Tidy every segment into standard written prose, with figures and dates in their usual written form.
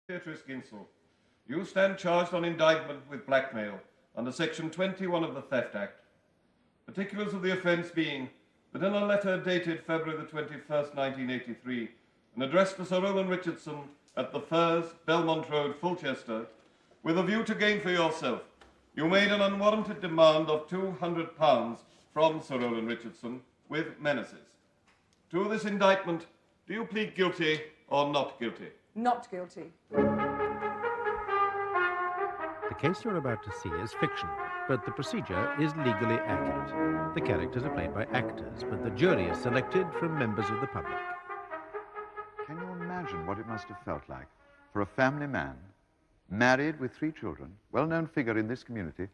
Miss Ginsel, you stand charged on indictment with blackmail under Section 21 of the Theft Act. Particulars of the offence being that in a letter dated February the 21st, 1983, and addressed to Sir Roland Richardson at the Firs, Belmont Road, Fulchester, with a view to gain for yourself, you made an unwarranted demand of £200 from Sir Roland Richardson with menaces. To this indictment, do you plead guilty or not guilty? Not guilty. The case you're about to see is fiction, but the procedure is legally accurate. The characters are played by actors, but the jury is selected from members of the public. Can you imagine what it must have felt like for a family man, married with 3 children, well-known figure in this community,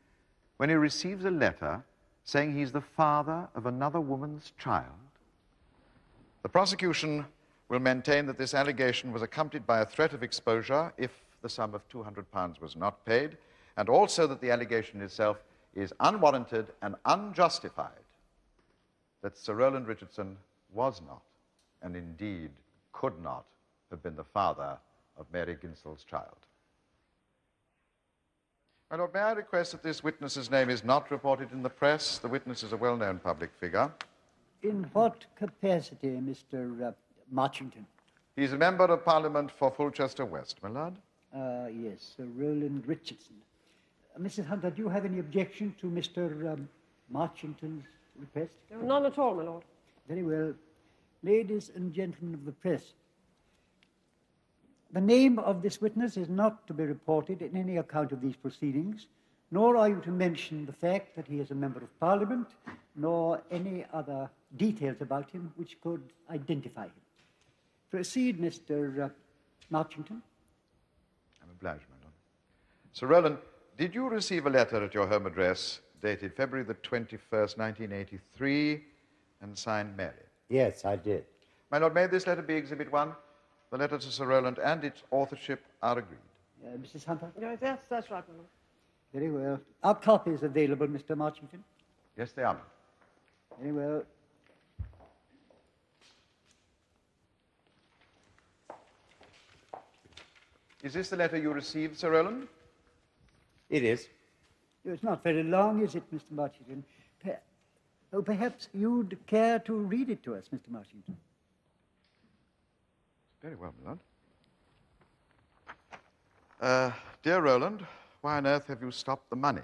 when he receives a letter saying he's the father of another woman's child? The prosecution will maintain that this allegation was accompanied by a threat of exposure if the sum of £200 was not paid, and also that the allegation itself is unwarranted and unjustified, that Sir Roland Richardson was not, and indeed could not, have been the father of Mary Ginsel's child. My Lord, may I request that this witness's name is not reported in the press? The witness is a well-known public figure. In what capacity, Mr. Marchington? He's a member of Parliament for Fulchester West, my lord. Yes, Sir Roland Richardson. Mrs. Hunter, do you have any objection to Mr. Marchington's request? None at all, my lord. Very well. Ladies and gentlemen of the press, the name of this witness is not to be reported in any account of these proceedings, nor are you to mention the fact that he is a member of Parliament, nor any other details about him which could identify him. Proceed, Mr. Marchington. I'm obliged, my lord. Sir Roland, did you receive a letter at your home address dated February the 21st, 1983, and signed Mary? Yes, I did. My lord, may this letter be Exhibit 1? The letter to Sir Roland and its authorship are agreed. Mrs. Hunter? Yes, that's right, my lord. Very well. Are copies available, Mr. Marchington? Yes, they are. Very well. Is this the letter you received, Sir Roland? It is. It's not very long, is it, Mr. Marchington? Perhaps you'd care to read it to us, Mr. Marchington. Very well, my lord. Dear Roland, why on earth have you stopped the money?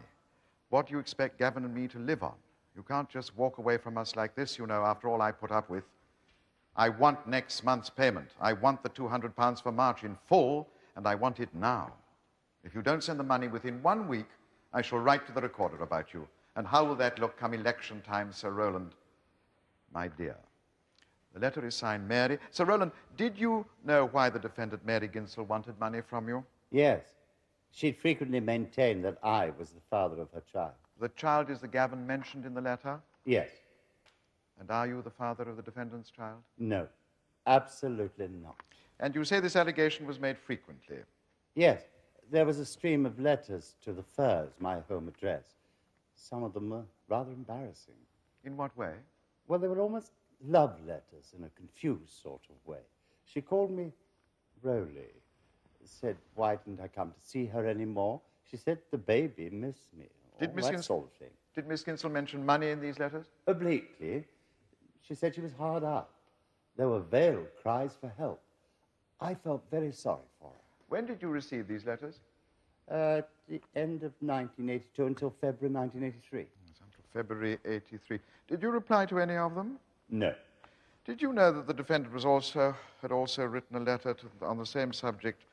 What do you expect Gavin and me to live on? You can't just walk away from us like this, you know, after all I put up with. I want next month's payment. I want the £200 for March in full, and I want it now. If you don't send the money within 1 week, I shall write to the recorder about you. And how will that look come election time, Sir Roland? My dear, the letter is signed Mary. Sir Roland, did you know why the defendant Mary Ginsel wanted money from you? Yes. She'd frequently maintained that I was the father of her child. The child is the Gavin mentioned in the letter? Yes. And are you the father of the defendant's child? No, absolutely not. And you say this allegation was made frequently? Yes. There was a stream of letters to the Firs, my home address. Some of them were rather embarrassing. In what way? Well, they were almost love letters in a confused sort of way. She called me Roly. Said, why didn't I come to see her anymore? She said the baby missed me. Did Miss Ginsel, sort of thing. Did Miss Ginsel mention money in these letters? Obliquely. She said she was hard up. There were veiled cries for help. I felt very sorry for her. When did you receive these letters? At the end of 1982 until February 1983. Until February 83. Did you reply to any of them? No. Did you know that the defendant had also written a letter on the same subject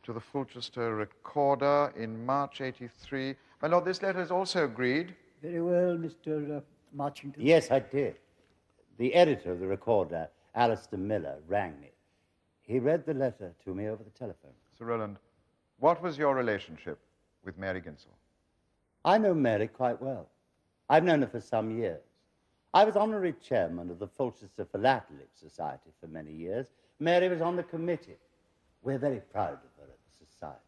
to the Fulchester Recorder in March 83? My lord, this letter is also agreed. Very well, Mr. Marchington. Yes, I did. The editor of the Recorder, Alistair Miller, rang me. He read the letter to me over the telephone. Sir Roland, what was your relationship with Mary Ginsel? I know Mary quite well. I've known her for some years. I was honorary chairman of the Fulchester Philately Society for many years. Mary was on the committee. We're very proud of her at the society.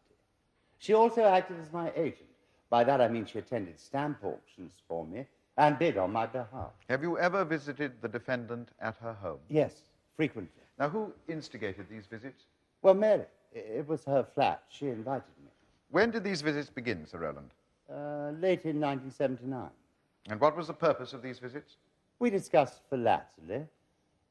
She also acted as my agent. By that I mean she attended stamp auctions for me and bid on my behalf. Have you ever visited the defendant at her home? Yes, frequently. Now, who instigated these visits? Well, Mary. It was her flat. She invited me. When did these visits begin, Sir Roland? Late in 1979. And what was the purpose of these visits? We discussed philately.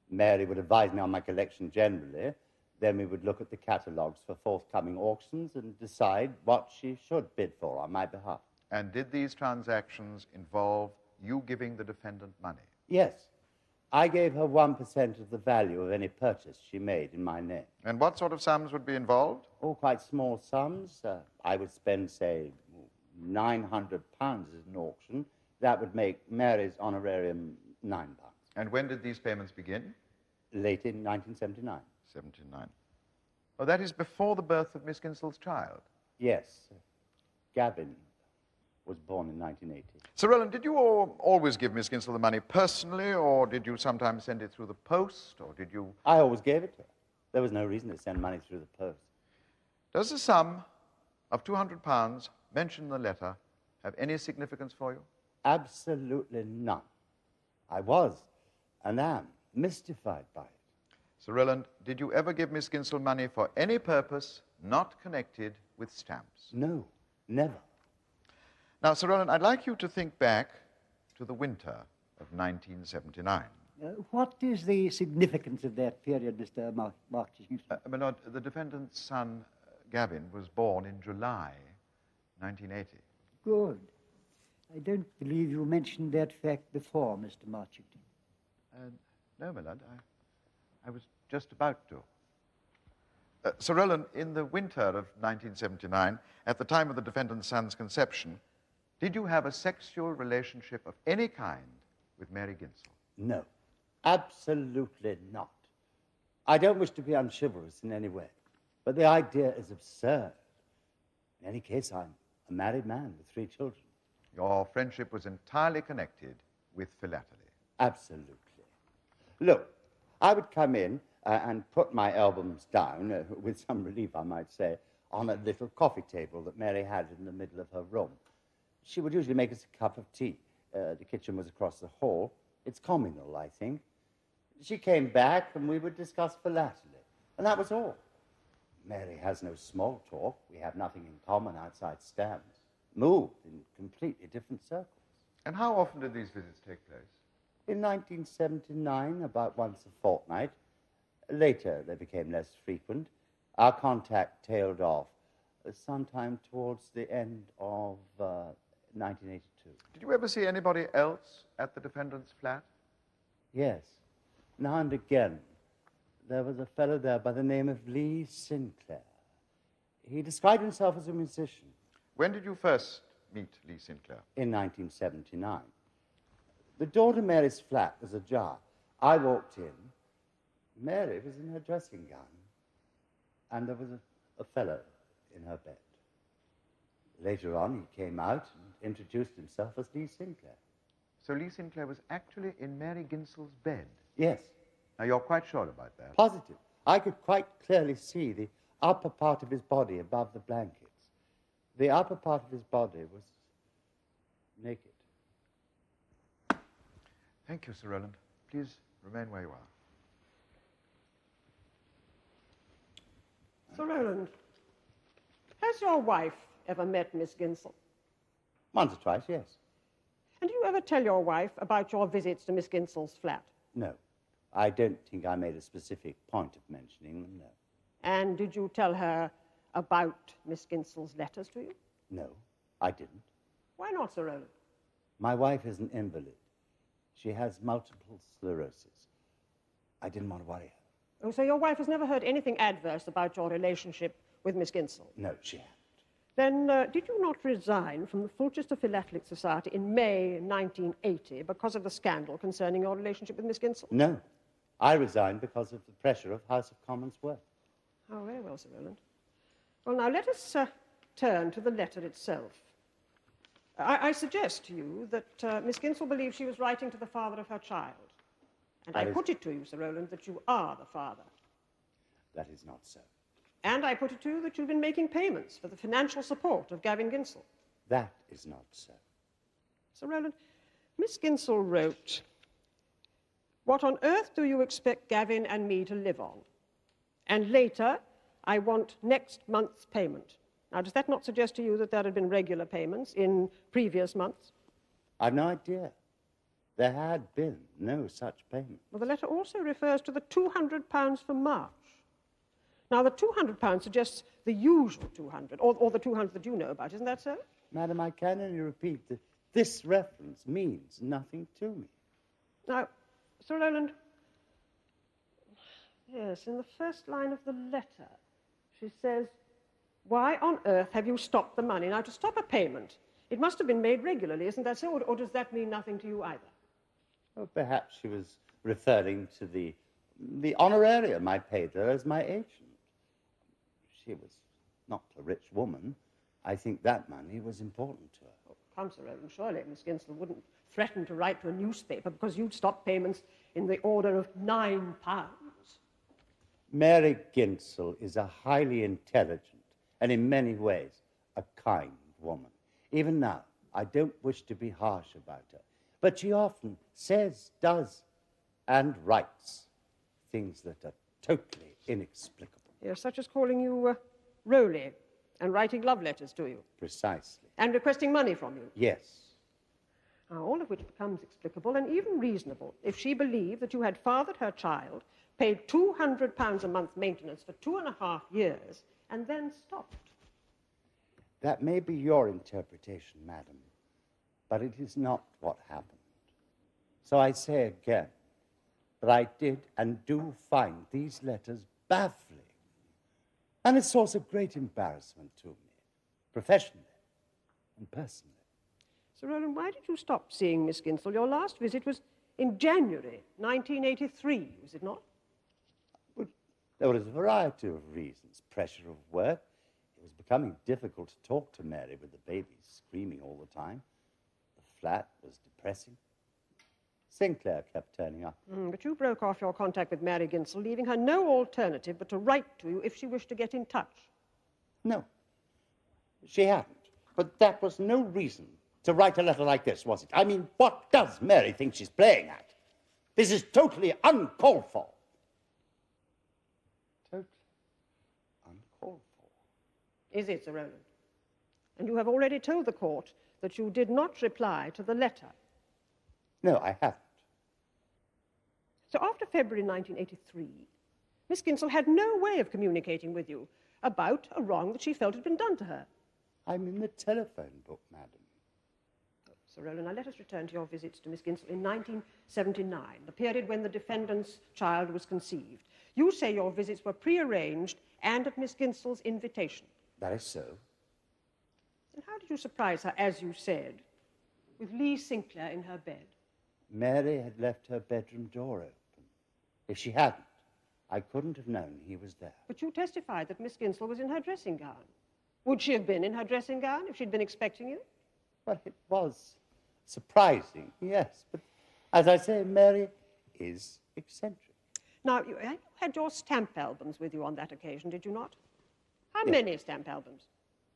Mary would advise me on my collection generally. Then we would look at the catalogues for forthcoming auctions and decide what she should bid for on my behalf. And did these transactions involve you giving the defendant money? Yes. I gave her 1% of the value of any purchase she made in my name. And what sort of sums would be involved? Oh, quite small sums. I would spend, say, £900 at an auction. That would make Mary's honorarium £9. And when did these payments begin? Late in 1979. 79. Oh, that is before the birth of Miss Ginsel's child. Yes. Gavin was born in 1980. Sir Roland, did you always give Miss Ginsel the money personally, or did you sometimes send it through the post, or did you... I always gave it to her. There was no reason to send money through the post. Does the sum of £200 mentioned in the letter have any significance for you? Absolutely none. I was and am mystified by it. Sir Roland, did you ever give Miss Ginsel money for any purpose not connected with stamps? No, never. Now, Sir Roland, I'd like you to think back to the winter of 1979. What is the significance of that period, Mr. Marching? My lord, the defendant's son, Gavin, was born in July 1980. Good. I don't believe you mentioned that fact before, Mr. Marching. No, my lord, I was just about to. Sir Roland, in the winter of 1979, at the time of the defendant's son's conception, did you have a sexual relationship of any kind with Mary Ginsel? No, absolutely not. I don't wish to be unchivalrous in any way, but the idea is absurd. In any case, I'm a married man with 3 children. Your friendship was entirely connected with philately. Absolutely. Look, I would come in and put my albums down, with some relief, I might say, on a little coffee table that Mary had in the middle of her room. She would usually make us a cup of tea. The kitchen was across the hall. It's communal, I think. She came back and we would discuss philately. And that was all. Mary has no small talk. We have nothing in common outside stamps. Moved in completely different circles. And how often did these visits take place? In 1979, about once a fortnight. Later, they became less frequent. Our contact tailed off sometime towards the end of 1982. Did you ever see anybody else at the defendant's flat? Yes. Now and again, there was a fellow there by the name of Lee Sinclair. He described himself as a musician. When did you first meet Lee Sinclair? In 1979. The door to Mary's flat was ajar. I walked in. Mary was in her dressing gown. And there was a fellow in her bed. Later on, he came out and introduced himself as Lee Sinclair. So Lee Sinclair was actually in Mary Ginsel's bed? Yes. Now, you're quite sure about that? Positive. I could quite clearly see the upper part of his body above the blankets. The upper part of his body was naked. Thank you, Sir Roland. Please remain where you are. Sir Roland, has your wife ever met Miss Ginsel? Once or twice, yes. And do you ever tell your wife about your visits to Miss Ginsel's flat? No. I don't think I made a specific point of mentioning them, no. And did you tell her about Miss Ginsel's letters to you? No, I didn't. Why not, Sir Roland? My wife is an invalid. She has multiple sclerosis. I didn't want to worry her. Oh, so your wife has never heard anything adverse about your relationship with Miss Ginsel? No, she hadn't. Then did you not resign from the Fulchester Philatelic Society in May 1980 because of the scandal concerning your relationship with Miss Ginsel? No. I resigned because of the pressure of House of Commons work. Oh, very well, Sir Roland. Well, now let us turn to the letter itself. I suggest to you that Miss Ginsel believes she was writing to the father of her child. And I put it to you, Sir Roland, that you are the father. That is not so. And I put it to you that you've been making payments for the financial support of Gavin Ginsel. That is not so. Sir Roland, Miss Ginsel wrote, "What on earth do you expect Gavin and me to live on?" And later, I want next month's payment. Now, does that not suggest to you that there had been regular payments in previous months? I've no idea. There had been no such payment. Well, the letter also refers to the £200 for March. Now, the £200 suggests the usual 200, or the 200 that you know about. Isn't that so? Madam, I can only repeat that this reference means nothing to me. Now, Sir Roland, yes, in the first line of the letter, she says, "Why on earth have you stopped the money?" Now, to stop a payment, it must have been made regularly, isn't that so? Or does that mean nothing to you either? Well, perhaps she was referring to the honorarium I paid her as my agent. She was not a rich woman. I think that money was important to her. Oh, come, Sir Roland, surely Miss Ginsel wouldn't threaten to write to a newspaper because you'd stopped payments in the order of £9. Mary Ginsel is a highly intelligent and in many ways a kind woman. Even now, I don't wish to be harsh about her, but she often says, does, and writes things that are totally inexplicable. Yes, such as calling you Roly and writing love letters to you. Precisely. And requesting money from you. Yes. Now, all of which becomes explicable and even reasonable if she believed that you had fathered her child, paid £200 a month maintenance for 2.5 years, and then stopped. That may be your interpretation, madam, but it is not what happened. So I say again that I did and do find these letters baffling and a source of great embarrassment to me, professionally and personally. Sir Roland, why did you stop seeing Miss Ginsel? Your last visit was in January 1983, was it not? Well, there was a variety of reasons. Pressure of work. It was becoming difficult to talk to Mary with the baby screaming all the time. The flat was depressing. Sinclair kept turning up. But you broke off your contact with Mary Ginsel, leaving her no alternative but to write to you if she wished to get in touch. No, she hadn't. But that was no reason to write a letter like this, was it? I mean, what does Mary think she's playing at? This is totally uncalled for. Totally uncalled for. Is it, Sir Roland? And you have already told the court that you did not reply to the letter. No, I haven't. So after February 1983, Miss Ginsel had no way of communicating with you about a wrong that she felt had been done to her. I'm in the telephone book, madam. Sir Roland, now let us return to your visits to Miss Ginsel in 1979, the period when the defendant's child was conceived. You say your visits were prearranged and at Miss Ginsel's invitation. That is so. And how did you surprise her, as you said, with Lee Sinclair in her bed? Mary had left her bedroom door open. If she hadn't, I couldn't have known he was there. But you testified that Miss Ginsel was in her dressing gown. Would she have been in her dressing gown if she'd been expecting you? Well, it was surprising, yes. But as I say, Mary is eccentric. Now, you had your stamp albums with you on that occasion, did you not? How Yes. many stamp albums?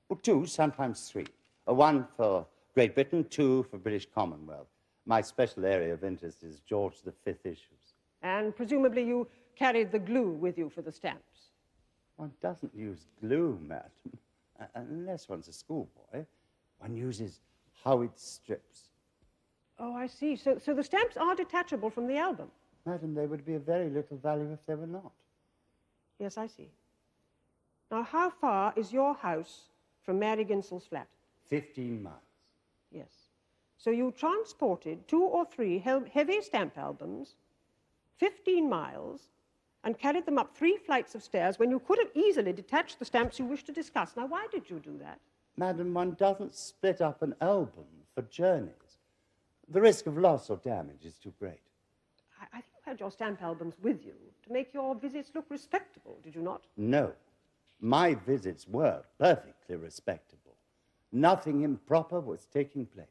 Well, 2, sometimes 3. One for Great Britain, 2 for British Commonwealth. My special area of interest is George V issues. And presumably you carried the glue with you for the stamps. One doesn't use glue, madam, unless one's a schoolboy. One uses Howard strips. Oh, I see. So the stamps are detachable from the album. Madam, they would be of very little value if they were not. Yes, I see. Now, how far is your house from Mary Ginsel's flat? 15 miles. Yes. So you transported 2 or 3 heavy stamp albums 15 miles and carried them up 3 flights of stairs when you could have easily detached the stamps you wish to discuss. Now, why did you do that? Madam, one doesn't split up an album for journeys. The risk of loss or damage is too great. I think you had your stamp albums with you to make your visits look respectable, did you not? No. My visits were perfectly respectable. Nothing improper was taking place.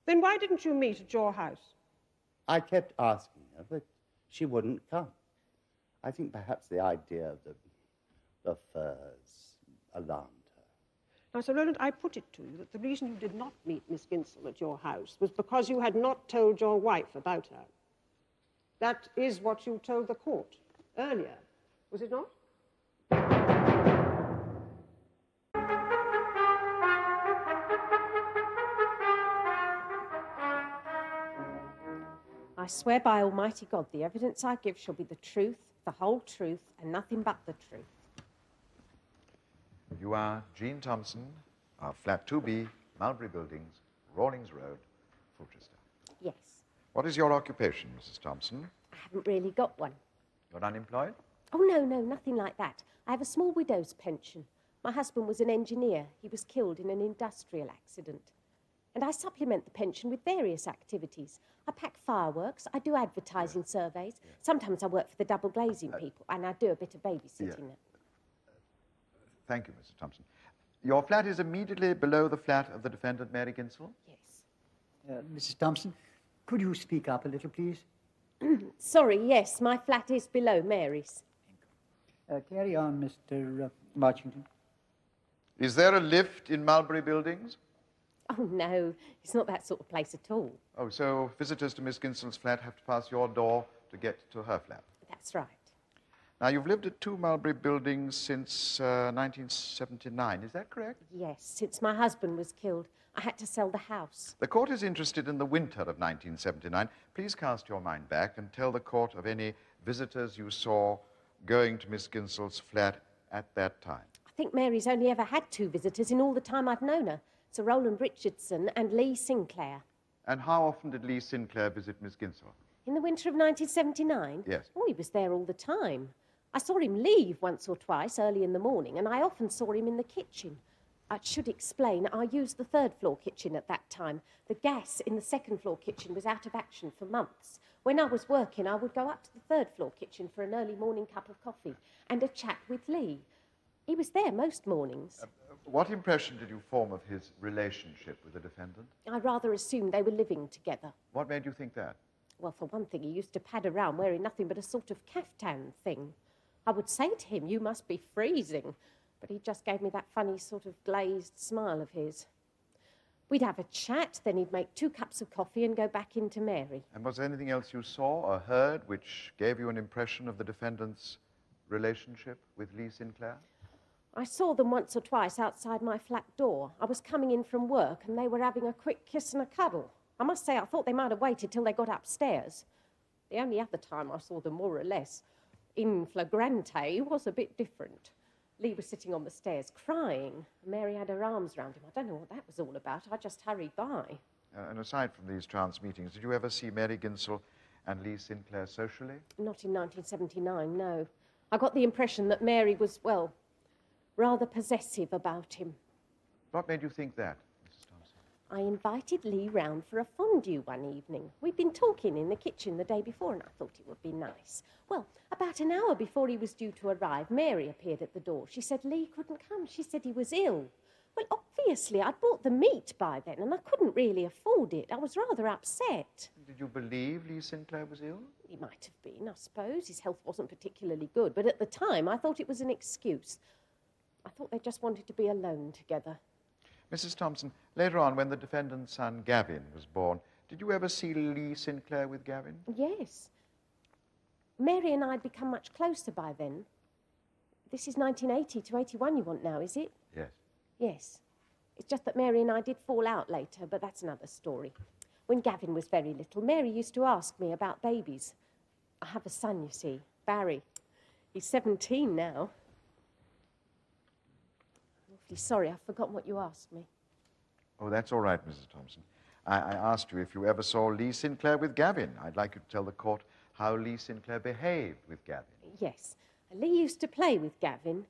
Then why didn't you meet at your house? I kept asking her, but she wouldn't come. I think perhaps the idea of the furs alarmed her. Now, Sir Roland, I put it to you that the reason you did not meet Miss Ginsel at your house was because you had not told your wife about her. That is what you told the court earlier, was it not? swear by Almighty God, the evidence I give shall be the truth, the whole truth, and nothing but the truth. You are Jean Thompson of Flat 2B, Mulberry Buildings, Rawlings Road, Fulchester. Yes. What is your occupation, Mrs. Thompson? I haven't really got one. You're unemployed? Oh, no, nothing like that. I have a small widow's pension. My husband was an engineer. He was killed in an industrial accident. And I supplement the pension with various activities. I pack fireworks, I do advertising surveys. Sometimes I work for the double glazing people, and I do a bit of babysitting. Thank you, Mrs. Thompson. Your flat is immediately below the flat of the defendant, Mary Ginsel? Yes. Mrs. Thompson, could you speak up a little, please? Sorry, yes, my flat is below Mary's. Carry on, Mr. Marchington. Is there a lift in Mulberry Buildings? Oh, no, it's not that sort of place at all. Oh, so visitors to Miss Ginsel's flat have to pass your door to get to her flat? That's right. Now, you've lived at 2 Mulberry Buildings since 1979, is that correct? Yes, since my husband was killed, I had to sell the house. The court is interested in the winter of 1979. Please cast your mind back and tell the court of any visitors you saw going to Miss Ginsel's flat at that time. I think Mary's only ever had 2 visitors in all the time I've known her. Sir Roland Richardson and Lee Sinclair. And how often did Lee Sinclair visit Miss Ginsel? In the winter of 1979? Yes. Oh, he was there all the time. I saw him leave once or twice early in the morning, and I often saw him in the kitchen. I should explain, I used the 3rd floor kitchen at that time. The gas in the 2nd floor kitchen was out of action for months. When I was working, I would go up to the 3rd floor kitchen for an early morning cup of coffee and a chat with Lee. He was there most mornings. What impression did you form of his relationship with the defendant? I rather assumed they were living together. What made you think that? Well, for one thing, he used to pad around wearing nothing but a sort of caftan thing. I would say to him, "You must be freezing," but he just gave me that funny sort of glazed smile of his. We'd have a chat, then he'd make 2 cups of coffee and go back into Mary. And was there anything else you saw or heard which gave you an impression of the defendant's relationship with Lee Sinclair? I saw them once or twice outside my flat door. I was coming in from work and they were having a quick kiss and a cuddle. I must say I thought they might have waited till they got upstairs. The only other time I saw them more or less in flagrante was a bit different. Lee was sitting on the stairs crying. Mary had her arms round him. I don't know what that was all about. I just hurried by. And aside from these chance meetings, did you ever see Mary Ginsel and Lee Sinclair socially? Not in 1979, no. I got the impression that Mary was, well, rather possessive about him. What made you think that, Mrs. Thompson? I invited Lee round for a fondue one evening. We'd been talking in the kitchen the day before and I thought it would be nice. Well, about an hour before he was due to arrive, Mary appeared at the door. She said Lee couldn't come. She said he was ill. Well, obviously, I'd bought the meat by then and I couldn't really afford it. I was rather upset. Did you believe Lee Sinclair was ill? He might have been, I suppose. His health wasn't particularly good, but at the time I thought it was an excuse. I thought they just wanted to be alone together. Mrs. Thompson, later on, when the defendant's son, Gavin, was born, did you ever see Lee Sinclair with Gavin? Yes. Mary and I had become much closer by then. This is 1980 to 81 you want now, is it? Yes. Yes. It's just that Mary and I did fall out later, but that's another story. When Gavin was very little, Mary used to ask me about babies. I have a son, you see, Barry. He's 17 now. I'm awfully sorry, I've forgotten what you asked me. Oh, that's all right, Mrs. Thompson. I asked you if you ever saw Lee Sinclair with Gavin. I'd like you to tell the court how Lee Sinclair behaved with Gavin. Yes. Lee used to play with Gavin.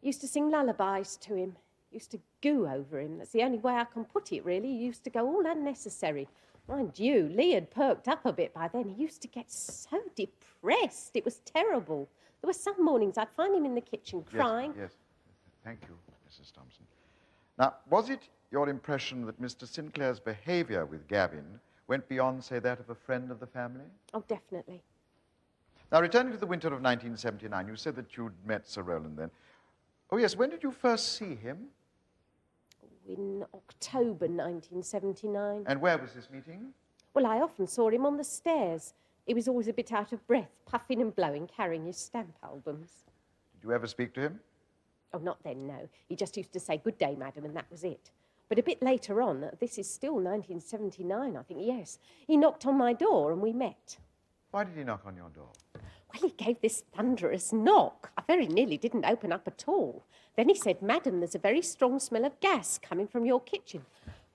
Used to sing lullabies to him. Used to goo over him. That's the only way I can put it, really. He used to go all unnecessary. Mind you, Lee had perked up a bit by then. He used to get so depressed. It was terrible. There were some mornings I'd find him in the kitchen crying. Yes. Thank you, Mrs. Thompson. Now, was it your impression that Mr. Sinclair's behavior with Gavin went beyond, say, that of a friend of the family? Oh, definitely. Now, returning to the winter of 1979, you said that you'd met Sir Roland then. Oh, yes, when did you first see him? In October 1979. And where was this meeting? Well, I often saw him on the stairs. He was always a bit out of breath, puffing and blowing, carrying his stamp albums. Did you ever speak to him? Oh, not then, no. He just used to say, "Good day, madam," and that was it. But a bit later on, this is still 1979, I think, yes, he knocked on my door and we met. Why did he knock on your door? Well, he gave this thunderous knock. I very nearly didn't open up at all. Then he said, "Madam, there's a very strong smell of gas coming from your kitchen."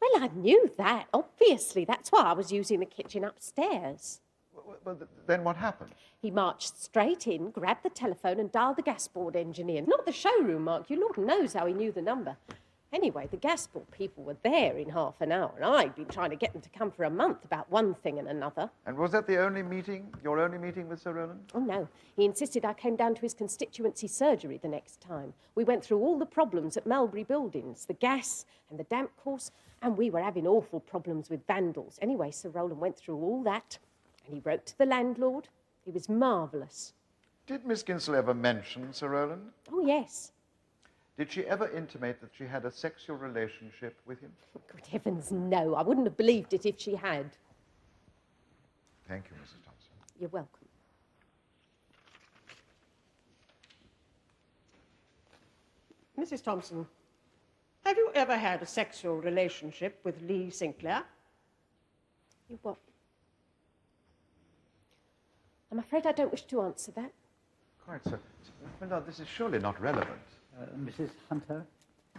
Well, I knew that, obviously. That's why I was using the kitchen upstairs. Well, then what happened? He marched straight in, grabbed the telephone and dialed the gas board engineer. Not the showroom, Mark. You Lord knows how he knew the number. Anyway, the gas board people were there in half an hour, and I'd been trying to get them to come for a month about one thing and another. And was that the only meeting, your only meeting with Sir Roland? Oh, no. He insisted I came down to his constituency surgery the next time. We went through all the problems at Mulberry Buildings, the gas and the damp course, and we were having awful problems with vandals. Anyway, Sir Roland went through all that, and he wrote to the landlord. He was marvellous. Did Miss Ginsel ever mention Sir Roland? Oh, yes. Did she ever intimate that she had a sexual relationship with him? Good heavens, no. I wouldn't have believed it if she had. Thank you, Mrs. Thompson. You're welcome. Mrs. Thompson, have you ever had a sexual relationship with Lee Sinclair? You what? I'm afraid I don't wish to answer that. Quite so. Well, no, this is surely not relevant. Mrs. Hunter?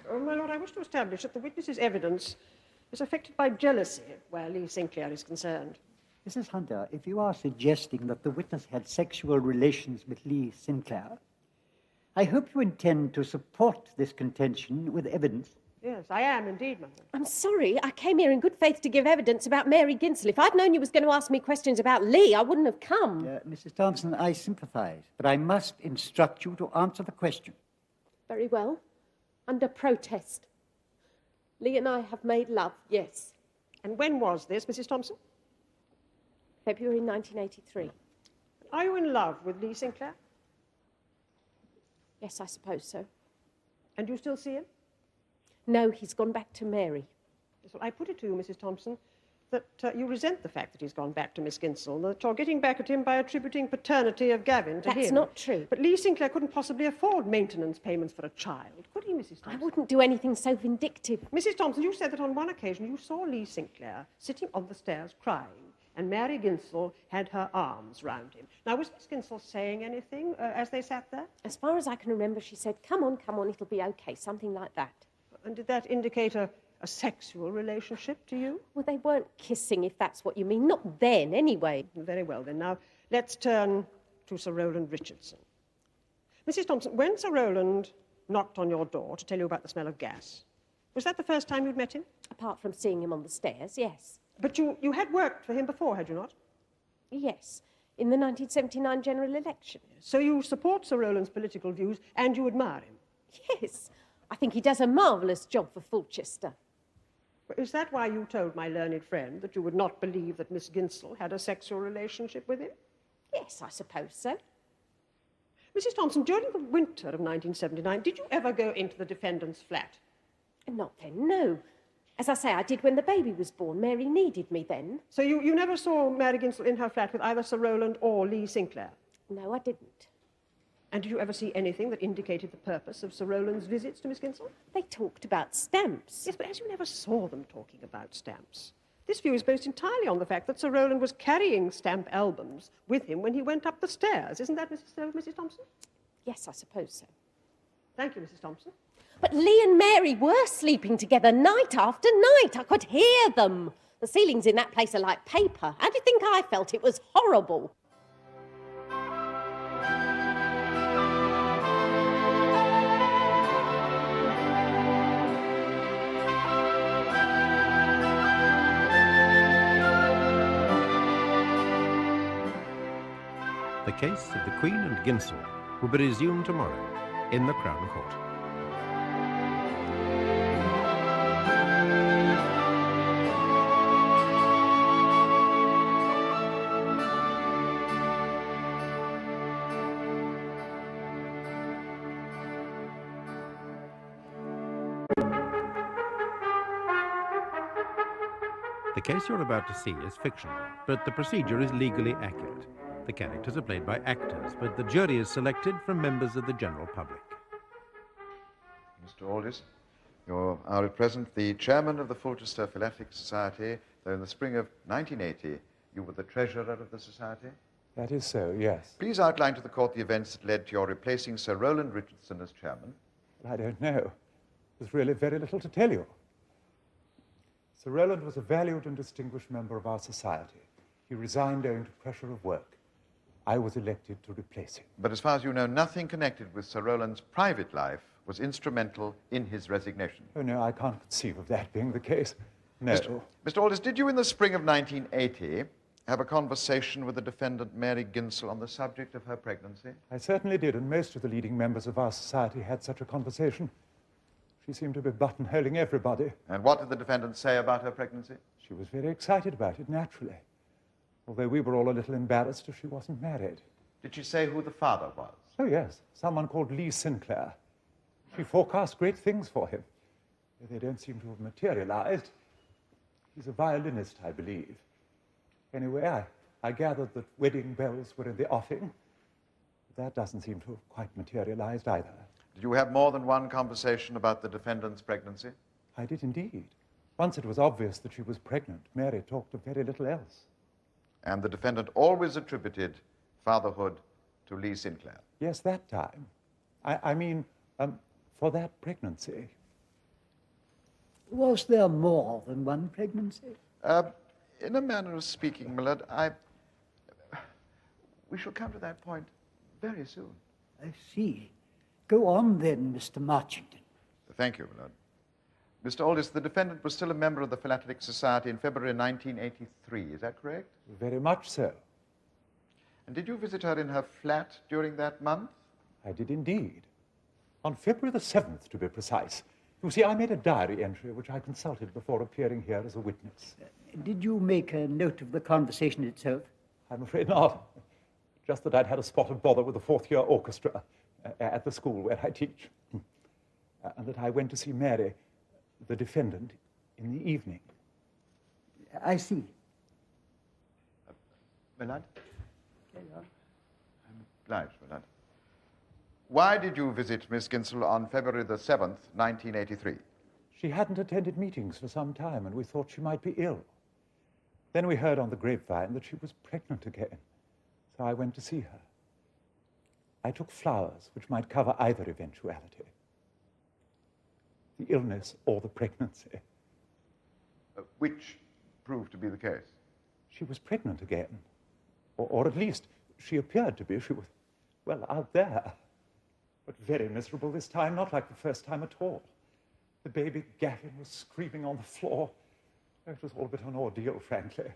Oh, my lord, I wish to establish that the witness's evidence is affected by jealousy where Lee Sinclair is concerned. Mrs. Hunter, if you are suggesting that the witness had sexual relations with Lee Sinclair, I hope you intend to support this contention with evidence. Yes, I am indeed, my lord. I'm sorry. I came here in good faith to give evidence about Mary Ginsel. If I'd known you was going to ask me questions about Lee, I wouldn't have come. Mrs. Thompson, I sympathise, but I must instruct you to answer the question. Very well. Under protest. Lee and I have made love, yes. And when was this, Mrs. Thompson? February 1983. Are you in love with Lee Sinclair? Yes, I suppose so. And you still see him? No, he's gone back to Mary. Yes, well, I put it to you, Mrs. Thompson, that you resent the fact that he's gone back to Miss Ginsel, that you're getting back at him by attributing paternity of Gavin to him. That's not true. But Lee Sinclair couldn't possibly afford maintenance payments for a child, could he, Mrs. Thompson? I wouldn't do anything so vindictive. Mrs. Thompson, you said that on one occasion you saw Lee Sinclair sitting on the stairs crying, and Mary Ginsel had her arms round him. Now, was Miss Ginsel saying anything as they sat there? As far as I can remember, she said, come on, it'll be okay, something like that. And did that indicate a sexual relationship to you? Well, they weren't kissing, if that's what you mean. Not then, anyway. Very well, then. Now, let's turn to Sir Roland Richardson. Mrs. Thompson, when Sir Roland knocked on your door to tell you about the smell of gas, was that the first time you'd met him? Apart from seeing him on the stairs, yes. But you had worked for him before, had you not? Yes, in the 1979 general election. So you support Sir Roland's political views and you admire him? Yes. I think he does a marvellous job for Fulchester. Is that why you told my learned friend that you would not believe that Miss Ginsel had a sexual relationship with him? Yes, I suppose so. Mrs. Thompson, during the winter of 1979, did you ever go into the defendant's flat? Not then, no. As I say, I did when the baby was born. Mary needed me then. So you never saw Mary Ginsel in her flat with either Sir Roland or Lee Sinclair? No, I didn't. And did you ever see anything that indicated the purpose of Sir Roland's visits to Miss Ginsel? They talked about stamps. Yes, but as you never saw them talking about stamps, this view is based entirely on the fact that Sir Roland was carrying stamp albums with him when he went up the stairs. Isn't that Mrs. Thompson? Yes, I suppose so. Thank you, Mrs. Thompson. But Lee and Mary were sleeping together night after night. I could hear them. The ceilings in that place are like paper. How do you think I felt? It was horrible. The case of the Queen and Ginsel will be resumed tomorrow in the Crown Court. The case you're about to see is fictional, but the procedure is legally accurate. The characters are played by actors, but the jury is selected from members of the general public. Mr. Aldis, You are at present the chairman of the Fulchester Philatelic Society, though in the spring of 1980 you were the treasurer of the society. That is so, yes. Please outline to the court the events that led to your replacing Sir Roland Richardson as chairman. I don't know. There's really very little to tell you. Sir Roland was a valued and distinguished member of our society. He resigned owing to pressure of work. I was elected to replace him. But as far as you know, nothing connected with Sir Roland's private life was instrumental in his resignation. Oh, no, I can't conceive of that being the case. No. Mr. Aldous, did you in the spring of 1980 have a conversation with the defendant Mary Ginsel on the subject of her pregnancy? I certainly did, and most of the leading members of our society had such a conversation. She seemed to be buttonholing everybody. And what did the defendant say about her pregnancy? She was very excited about it, naturally. Although we were all a little embarrassed as she wasn't married. Did she say who the father was? Oh, yes. Someone called Lee Sinclair. She forecast great things for him. They don't seem to have materialized. He's a violinist, I believe. Anyway, I gathered that wedding bells were in the offing. But that doesn't seem to have quite materialized either. Did you have more than one conversation about the defendant's pregnancy? I did indeed. Once it was obvious that she was pregnant, Mary talked of very little else. And the defendant always attributed fatherhood to Lee Sinclair? Yes, that time. I mean, for that pregnancy. Was there more than one pregnancy? In a manner of speaking, my lord, we shall come to that point very soon. I see. Go on then, Mr. Marchington. Thank you, my lord. Mr. Aldous, the defendant was still a member of the Philatelic Society in February 1983, is that correct? Very much so. And did you visit her in her flat during that month? I did indeed. On February the 7th, to be precise. You see, I made a diary entry which I consulted before appearing here as a witness. Did you make a note of the conversation itself? I'm afraid not. Just that I'd had a spot of bother with the fourth-year orchestra at the school where I teach. And that I went to see Mary, the defendant, in the evening. I see. My lord? I'm obliged, my lord. Why did you visit Miss Ginsel on February the 7th, 1983? She hadn't attended meetings for some time, and we thought she might be ill. Then we heard on the grapevine that she was pregnant again, so I went to see her. I took flowers which might cover either eventuality, the illness or the pregnancy. Which proved to be the case? She was pregnant again, or at least she appeared to be. She was, well, out there. But very miserable this time, not like the first time at all. The baby Gavin was screaming on the floor. It was all a bit of an ordeal, frankly.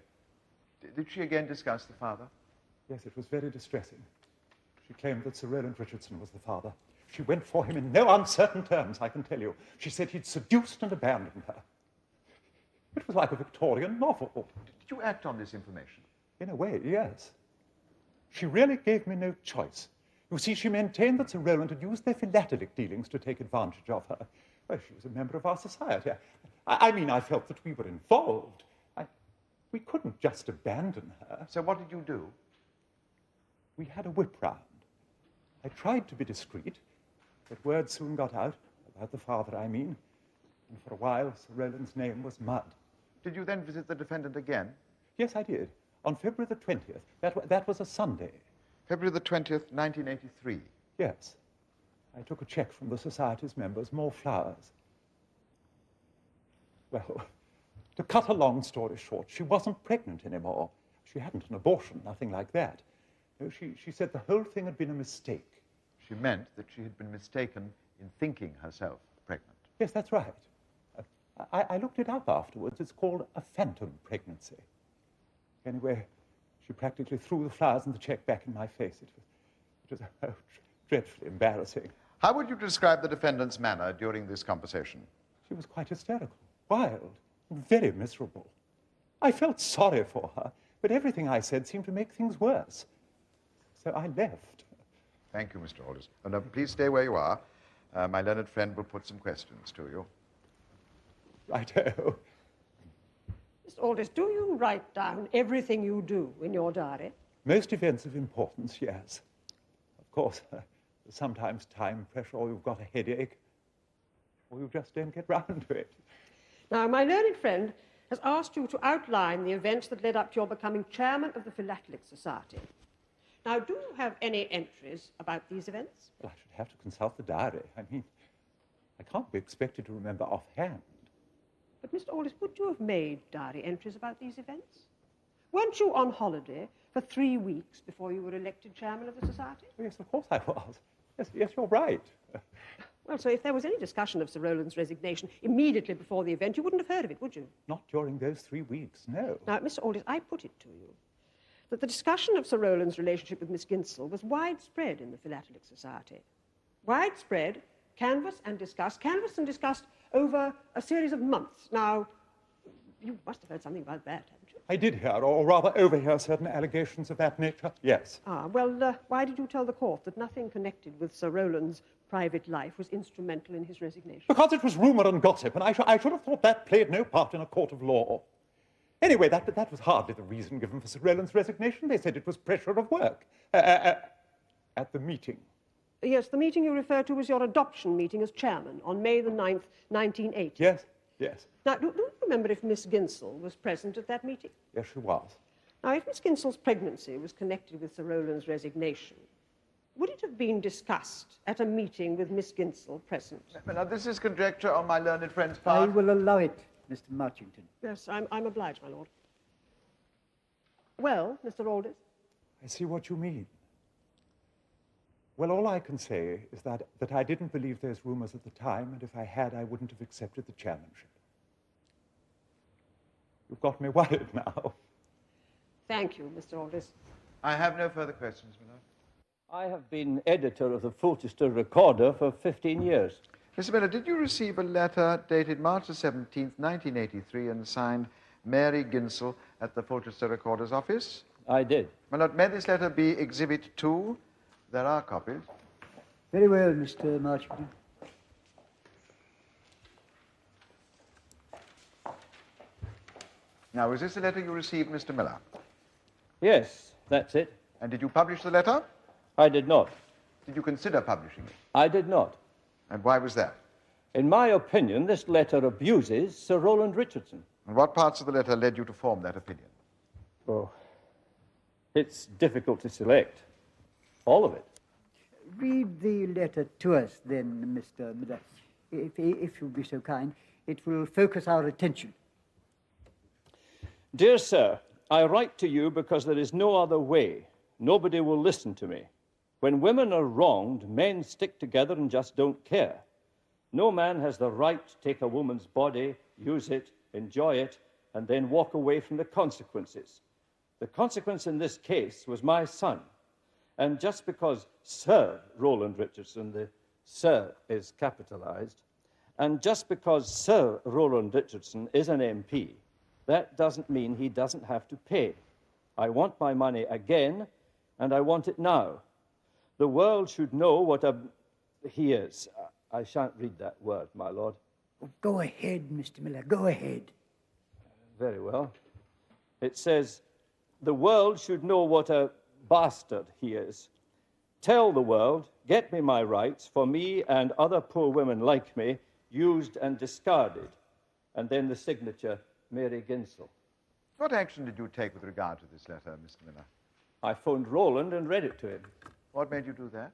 Did she again discuss the father? Yes, it was very distressing. She claimed that Sir Roland Richardson was the father. She went for him in no uncertain terms, I can tell you. She said he'd seduced and abandoned her. It was like a Victorian novel. Did you act on this information? In a way, yes. She really gave me no choice. You see, she maintained that Sir Roland had used their philatelic dealings to take advantage of her. Well, she was a member of our society. I mean, I felt that we were involved. We couldn't just abandon her. So what did you do? We had a whip round. I tried to be discreet, but word soon got out, about the father, I mean, and for a while Sir Roland's name was mud. Did you then visit the defendant again? Yes, I did. On February the 20th. That was a Sunday. February the 20th, 1983. Yes. I took a check from the society's members, more flowers. Well, to cut a long story short, she wasn't pregnant anymore. She hadn't an abortion, nothing like that. No, she said the whole thing had been a mistake. She meant that she had been mistaken in thinking herself pregnant. Yes, that's right. I looked it up afterwards. It's called a phantom pregnancy. Anyway, she practically threw the flowers and the check back in my face. It was dreadfully embarrassing. How would you describe the defendant's manner during this conversation? She was quite hysterical, wild, and very miserable. I felt sorry for her, but everything I said seemed to make things worse. So I left. Thank you, Mr. Aldous. Oh, no, please stay where you are. My learned friend will put some questions to you. Righto. Mr. Aldous, do you write down everything you do in your diary? Most events of importance, yes. Of course, sometimes time pressure or you've got a headache. or you just don't get round to it. Now, my learned friend has asked you to outline the events that led up to your becoming chairman of the Philatelic Society. Now, do you have any entries about these events? Well, I should have to consult the diary. I mean, I can't be expected to remember offhand. But, Mr. Aldis, would you have made diary entries about these events? Weren't you on holiday for 3 weeks before you were elected chairman of the society? Oh, yes, of course I was. Yes, you're right. Well, so if there was any discussion of Sir Roland's resignation immediately before the event, you wouldn't have heard of it, would you? Not during those 3 weeks, no. Now, Mr. Aldis, I put it to you that the discussion of Sir Roland's relationship with Miss Ginsel was widespread in the Philatelic Society. Widespread, canvassed and discussed over a series of months. Now, you must have heard something about that, haven't you? I did hear, or rather overhear, certain allegations of that nature, yes. Ah, well, why did you tell the court that nothing connected with Sir Roland's private life was instrumental in his resignation? Because it was rumour and gossip, and I should have thought that played no part in a court of law. Anyway, that was hardly the reason given for Sir Roland's resignation. They said it was pressure of work. At the meeting. Yes, the meeting you refer to was your adoption meeting as chairman on May the 9th, 1980. Yes, yes. Now, do you remember if Miss Ginsel was present at that meeting? Yes, she was. Now, if Miss Ginsel's pregnancy was connected with Sir Roland's resignation, would it have been discussed at a meeting with Miss Ginsel present? Now, this is conjecture on my learned friend's I part. will allow it, Mr. Marchington. Yes, I'm obliged, my lord. Well, Mr. Aldis? I see what you mean. Well, all I can say is that I didn't believe those rumours at the time, and if I had, I wouldn't have accepted the chairmanship. You've got me worried now. Thank you, Mr. Aldis. I have no further questions, my lord. I have been editor of the Fulchester Recorder for 15 years. Mr. Miller, did you receive a letter dated March the 17th, 1983, and signed Mary Ginsel at the Fulchester Recorder's office? I did. My lord, may this letter be Exhibit 2? There are copies. Very well, Mr. Marchington. Now, is this the letter you received, Mr. Miller? Yes, that's it. And did you publish the letter? I did not. Did you consider publishing it? I did not. And why was that? In my opinion, this letter abuses Sir Roland Richardson. And what parts of the letter led you to form that opinion? Oh, it's difficult to select. All of it. Read the letter to us, then, Mr. Miller. If you'll be so kind, it will focus our attention. Dear Sir, I write to you because there is no other way. Nobody will listen to me. When women are wronged, men stick together and just don't care. No man has the right to take a woman's body, use it, enjoy it, and then walk away from the consequences. The consequence in this case was my son. And just because Sir Roland Richardson, the Sir is capitalized, and just because Sir Roland Richardson is an MP, that doesn't mean he doesn't have to pay. I want my money again, and I want it now. The world should know what he is. I shan't read that word, my lord. Oh, go ahead, Mr. Miller, go ahead. Very well. It says, the world should know what a bastard he is. Tell the world, get me my rights for me and other poor women like me, used and discarded. And then the signature, Mary Ginsel. What action did you take with regard to this letter, Mr. Miller? I phoned Roland and read it to him. What made you do that?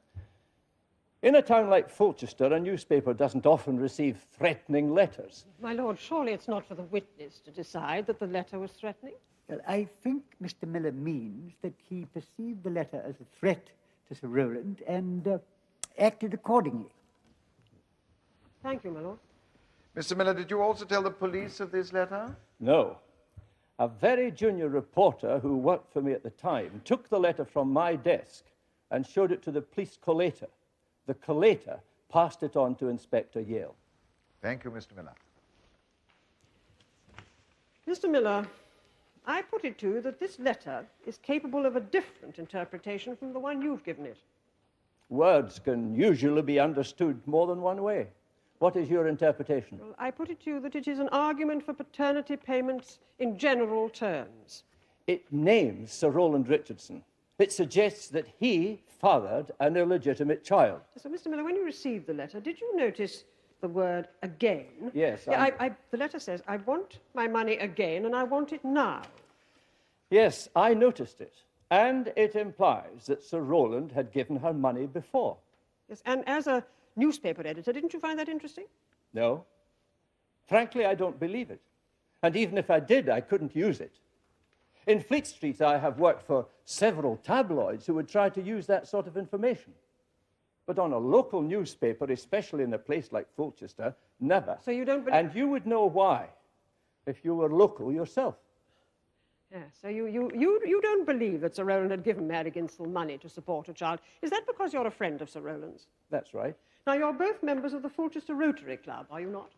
In a town like Fulchester, a newspaper doesn't often receive threatening letters. My lord, surely it's not for the witness to decide that the letter was threatening? Well, I think Mr. Miller means that he perceived the letter as a threat to Sir Roland and acted accordingly. Thank you, my lord. Mr. Miller, did you also tell the police of this letter? No. A very junior reporter who worked for me at the time took the letter from my desk and showed it to the police collator. The collator passed it on to Inspector Yale. Thank you, Mr. Miller. Mr. Miller, I put it to you that this letter is capable of a different interpretation from the one you've given it. Words can usually be understood more than one way. What is your interpretation? Well, I put it to you that it is an argument for paternity payments in general terms. It names Sir Roland Richardson. It suggests that he fathered an illegitimate child. So, Mr. Miller, when you received the letter, did you notice the word again. Yes, Yeah, the letter says, I want my money again, and I want it now. Yes, I noticed it. And it implies that Sir Roland had given her money before. Yes, and as a newspaper editor, didn't you find that interesting? No. Frankly, I don't believe it. And even if I did, I couldn't use it. In Fleet Street, I have worked for several tabloids who would try to use that sort of information. But on a local newspaper, especially in a place like Fulchester, never. So you don't believe... And you would know why, if you were local yourself. Yeah, so you don't believe that Sir Roland had given Mary Ginsel money to support a child. Is that because you're a friend of Sir Roland's? That's right. Now, you're both members of the Fulchester Rotary Club, are you not?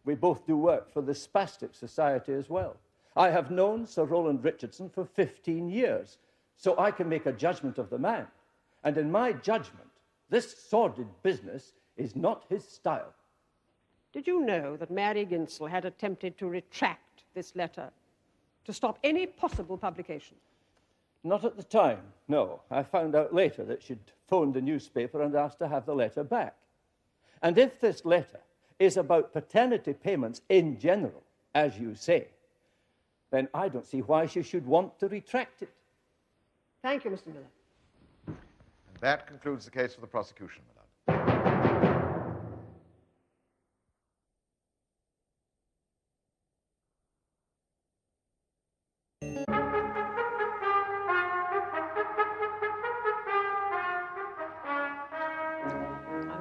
We both do work for the Spastic Society as well. I have known Sir Roland Richardson for 15 years, so I can make a judgment of the man. And in my judgment, this sordid business is not his style. Did you know that Mary Ginsel had attempted to retract this letter to stop any possible publication? Not at the time, no. I found out later that she'd phoned the newspaper and asked to have the letter back. And if this letter is about paternity payments in general, as you say, then I don't see why she should want to retract it. Thank you, Mr. Miller. And that concludes the case for the prosecution, my lord.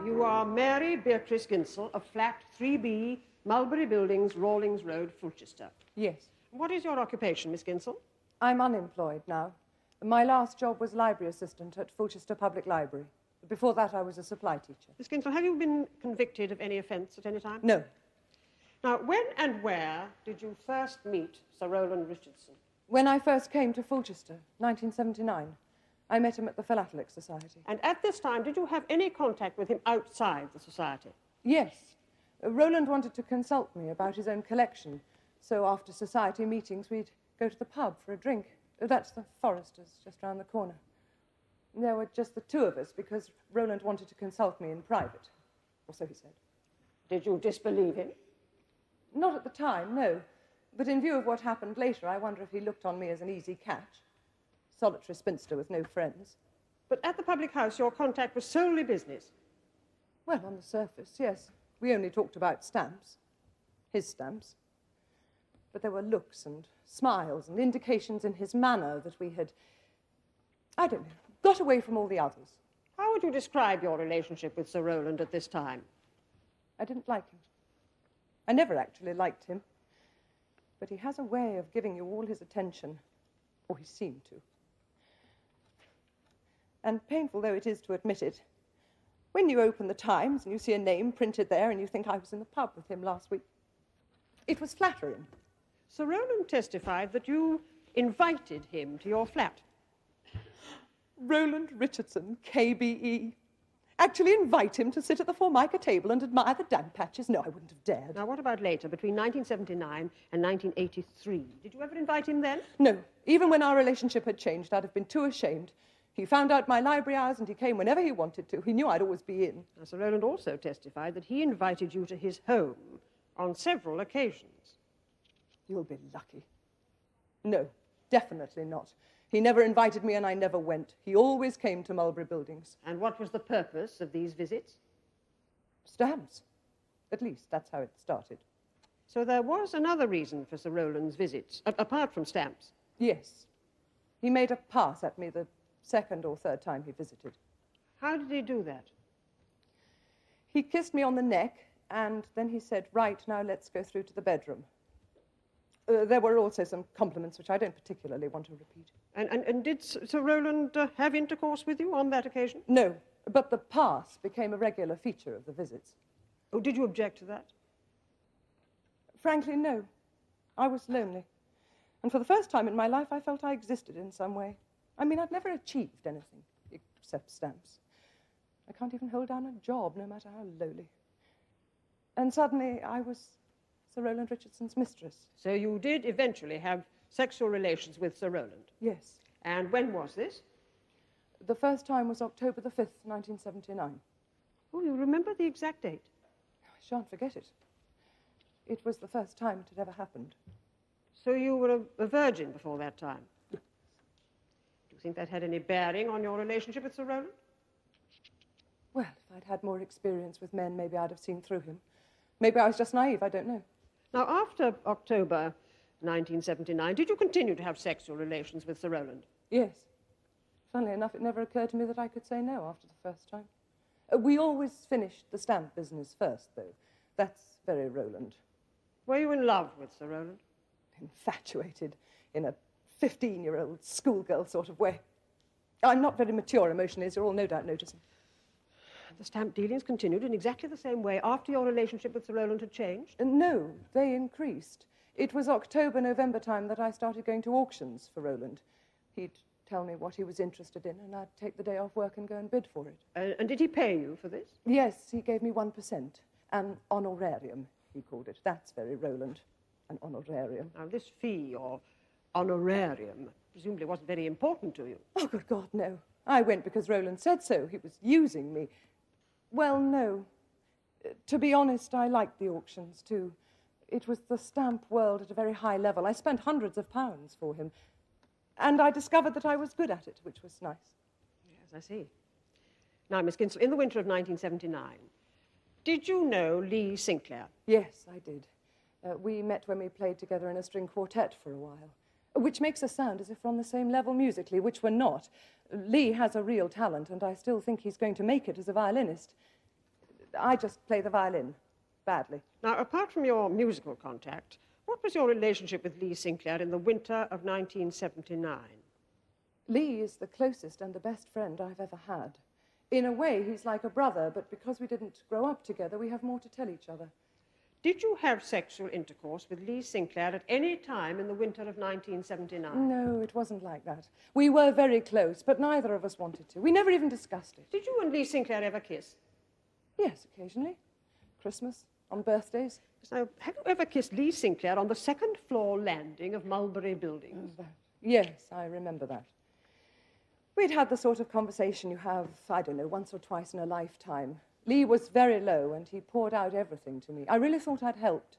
You are Mary Beatrice Ginsel of flat 3B, Mulberry Buildings, Rawlings Road, Fulchester. Yes. What is your occupation, Miss Ginsel? I'm unemployed now. My last job was library assistant at Fulchester Public Library. Before that, I was a supply teacher. Miss Ginsel, have you been convicted of any offence at any time? No. Now, when and where did you first meet Sir Roland Richardson? When I first came to Fulchester, 1979, I met him at the Philately Society. And at this time, did you have any contact with him outside the society? Yes. Roland wanted to consult me about his own collection, so after society meetings, we'd go to the pub for a drink. That's the Foresters, just round the corner. There were just the two of us because Roland wanted to consult me in private, or so he said. Did you disbelieve him? Not at the time, no. But in view of what happened later, I wonder if he looked on me as an easy catch. Solitary spinster with no friends. But at the public house, your contact was solely business. Well, on the surface, yes. We only talked about stamps. His stamps. But there were looks and smiles and indications in his manner that we had, I don't know, got away from all the others. How would you describe your relationship with Sir Roland at this time? I didn't like him. I never actually liked him. But he has a way of giving you all his attention, or he seemed to. And painful though it is to admit it, when you open the Times and you see a name printed there and you think I was in the pub with him last week, it was flattering. Sir Roland testified that you invited him to your flat. Roland Richardson, KBE. Actually invite him to sit at the Formica table and admire the damp patches? No, I wouldn't have dared. Now, what about later, between 1979 and 1983? Did you ever invite him then? No. Even when our relationship had changed, I'd have been too ashamed. He found out my library hours and he came whenever he wanted to. He knew I'd always be in. Now, Sir Roland also testified that he invited you to his home on several occasions. You'll be lucky. No, definitely not. He never invited me and I never went. He always came to Mulberry Buildings. And what was the purpose of these visits? Stamps. At least that's how it started. So there was another reason for Sir Roland's visits, apart from stamps? Yes. He made a pass at me the second or third time he visited. How did he do that? He kissed me on the neck and then he said, right, now let's go through to the bedroom. There were also some compliments which I don't particularly want to repeat. And did Sir Roland have intercourse with you on that occasion? No, but the pass became a regular feature of the visits. Oh, did you object to that? Frankly, no. I was lonely. And for the first time in my life, I felt I existed in some way. I mean, I've never achieved anything, except stamps. I can't even hold down a job, no matter how lowly. And suddenly, I was Sir Roland Richardson's mistress. So you did eventually have sexual relations with Sir Roland? Yes. And when was this? The first time was October the 5th, 1979. Oh, you remember the exact date? I shan't forget it. It was the first time it had ever happened. So you were a virgin before that time? Do you think that had any bearing on your relationship with Sir Roland? Well, if I'd had more experience with men, maybe I'd have seen through him. Maybe I was just naive, I don't know. Now, after October 1979, did you continue to have sexual relations with Sir Roland? Yes. Funnily enough, it never occurred to me that I could say no after the first time. We always finished the stamp business first, though. That's very Roland. Were you in love with Sir Roland? Infatuated, in a 15-year-old schoolgirl sort of way. I'm not very mature emotionally, as you're all no doubt noticing. The stamp dealings continued in exactly the same way after your relationship with Sir Roland had changed? No, they increased. It was October, November time that I started going to auctions for Roland. He'd tell me what he was interested in, and I'd take the day off work and go and bid for it. And did he pay you for this? Yes, he gave me 1%. An honorarium, he called it. That's very Roland, an honorarium. Now, this fee, or honorarium, presumably wasn't very important to you. Oh, good God, no. I went because Roland said so. He was using me. Well, no. To be honest, I liked the auctions, too. It was the stamp world at a very high level. I spent hundreds of pounds for him. And I discovered that I was good at it, which was nice. Yes, I see. Now, Miss Ginsel, in the winter of 1979, did you know Lee Sinclair? Yes, I did. We met when we played together in a string quartet for a while, which makes us sound as if we're on the same level musically, which we're not. Lee has a real talent, and I still think he's going to make it as a violinist. I just play the violin, badly. Now, apart from your musical contact, what was your relationship with Lee Sinclair in the winter of 1979? Lee is the closest and the best friend I've ever had. In a way, he's like a brother, but because we didn't grow up together, we have more to tell each other. Did you have sexual intercourse with Lee Sinclair at any time in the winter of 1979? No, it wasn't like that. We were very close, but neither of us wanted to. We never even discussed it. Did you and Lee Sinclair ever kiss? Yes, occasionally. Christmas, on birthdays. So, have you ever kissed Lee Sinclair on the second-floor landing of Mulberry Buildings? Yes, I remember that. We'd had the sort of conversation you have, I don't know, once or twice in a lifetime. Lee was very low, and he poured out everything to me. I really thought I'd helped.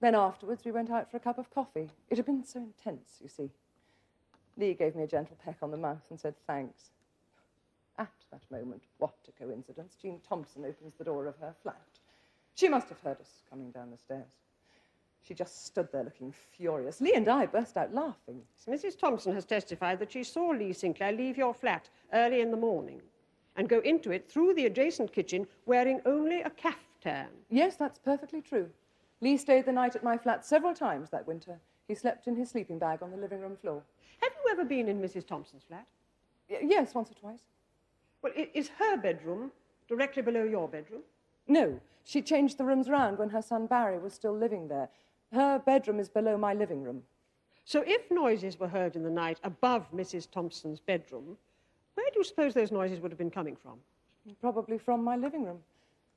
Then afterwards, we went out for a cup of coffee. It had been so intense, you see. Lee gave me a gentle peck on the mouth and said thanks. At that moment, what a coincidence, Jean Thompson opens the door of her flat. She must have heard us coming down the stairs. She just stood there looking furious. Lee and I burst out laughing. Mrs. Thompson has testified that she saw Lee Sinclair leave your flat early in the morning and go into it through the adjacent kitchen wearing only a caftan. Yes, that's perfectly true. Lee stayed the night at my flat several times that winter. He slept in his sleeping bag on the living room floor. Have you ever been in Mrs. Thompson's flat? Yes, once or twice. Well, is her bedroom directly below your bedroom? No, she changed the rooms round when her son Barry was still living there. Her bedroom is below my living room. So if noises were heard in the night above Mrs. Thompson's bedroom, where do you suppose those noises would have been coming from? Probably from my living room.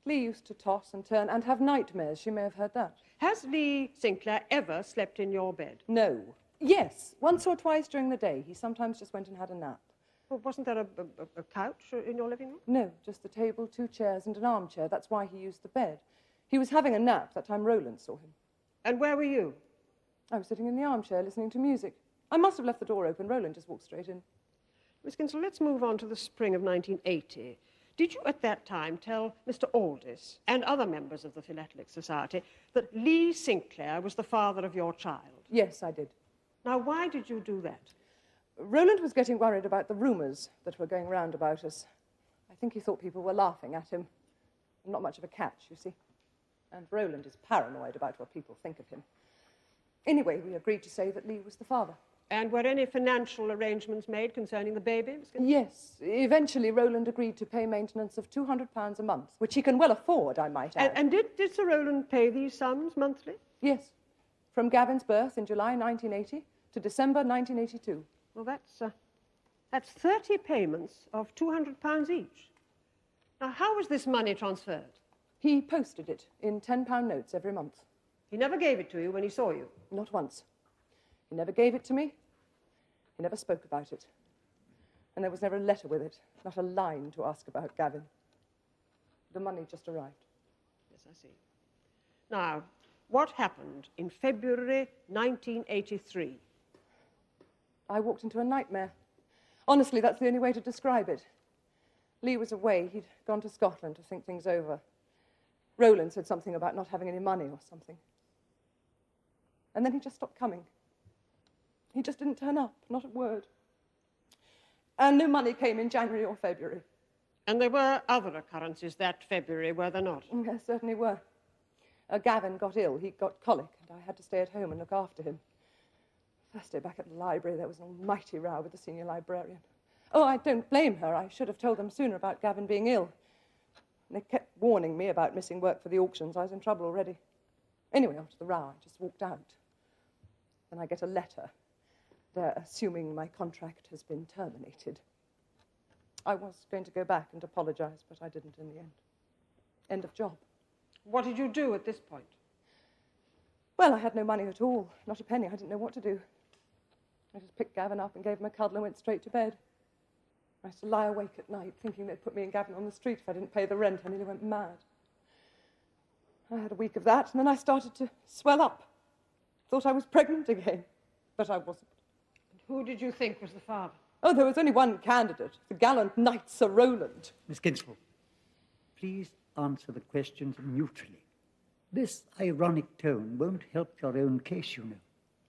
Lee used to toss and turn and have nightmares. She may have heard that. Has Lee Sinclair ever slept in your bed? No. Yes, once or twice during the day. He sometimes just went and had a nap. Well, wasn't there a couch in your living room? No, just the table, 2 chairs and an armchair. That's why he used the bed. He was having a nap that time Roland saw him. And where were you? I was sitting in the armchair listening to music. I must have left the door open. Roland just walked straight in. Miss Ginsel, let's move on to the spring of 1980. Did you at that time tell Mr. Aldis and other members of the Philately Society that Lee Sinclair was the father of your child? Yes, I did. Now, why did you do that? Roland was getting worried about the rumours that were going round about us. I think he thought people were laughing at him. Not much of a catch, you see. And Roland is paranoid about what people think of him. Anyway, we agreed to say that Lee was the father. And were any financial arrangements made concerning the baby, Miss Ginsel? Yes. Eventually, Roland agreed to pay maintenance of £200 a month, which he can well afford, I might add. And did Sir Roland pay these sums monthly? Yes. From Gavin's birth in July 1980 to December 1982. Well, that's 30 payments of £200 each. Now, how was this money transferred? He posted it in £10 notes every month. He never gave it to you when he saw you? Not once. He never gave it to me. He never spoke about it. And there was never a letter with it, not a line to ask about Gavin. The money just arrived. Yes. I see. Now, what happened in February 1983? I walked into a nightmare. Honestly, that's the only way to describe it. Lee was away. He'd gone to Scotland to think things over. Roland said something about not having any money or something. And then he just stopped coming. He just didn't turn up, not a word. And no money came in January or February. And there were other occurrences that February, were there not? There certainly were. Gavin got ill. He got colic, and I had to stay at home and look after him. First day back at the library, there was an almighty row with the senior librarian. Oh, I don't blame her. I should have told them sooner about Gavin being ill. And they kept warning me about missing work for the auctions. I was in trouble already. Anyway, after the row, I just walked out. Then I get a letter. They're assuming my contract has been terminated. I was going to go back and apologize, but I didn't in the end. End of job. What did you do at this point? Well, I had no money at all. Not a penny. I didn't know what to do. I just picked Gavin up and gave him a cuddle and went straight to bed. I used to lie awake at night thinking they'd put me and Gavin on the street if I didn't pay the rent. I nearly went mad. I had a week of that, and then I started to swell up. Thought I was pregnant again, but I wasn't. And who did you think was the father? Oh, there was only one candidate, the gallant knight Sir Roland. Miss Ginsel, please answer the questions neutrally. This ironic tone won't help your own case, you know.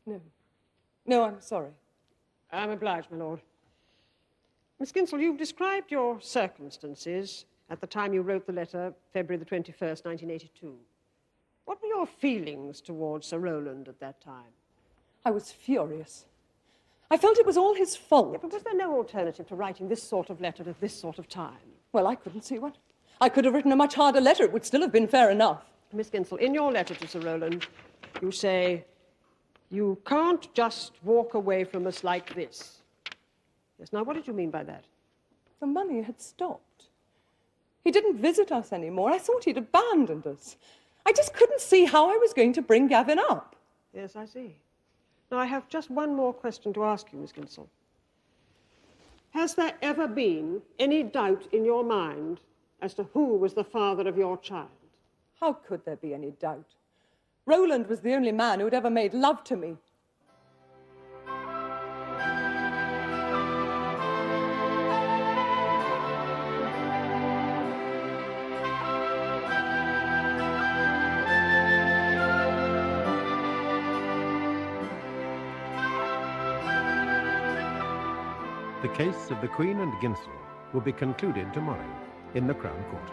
No. No, I'm sorry. I'm obliged, my lord. Miss Ginsel, you've described your circumstances at the time you wrote the letter, February the 21st, 1982. What were your feelings towards Sir Roland at that time? I was furious. I felt it was all his fault. Yeah, but was there no alternative to writing this sort of letter at this sort of time? Well, I couldn't see one. I could have written a much harder letter. It would still have been fair enough. Miss Ginsel, in your letter to Sir Roland, you say, "You can't just walk away from us like this." Yes, now what did you mean by that? The money had stopped. He didn't visit us anymore. I thought he'd abandoned us. I just couldn't see how I was going to bring Gavin up. Yes, I see. Now, I have just one more question to ask you, Miss Ginsel. Has there ever been any doubt in your mind as to who was the father of your child? How could there be any doubt? Roland was the only man who had ever made love to me. The case of the Queen and Ginsel will be concluded tomorrow in the Crown Court.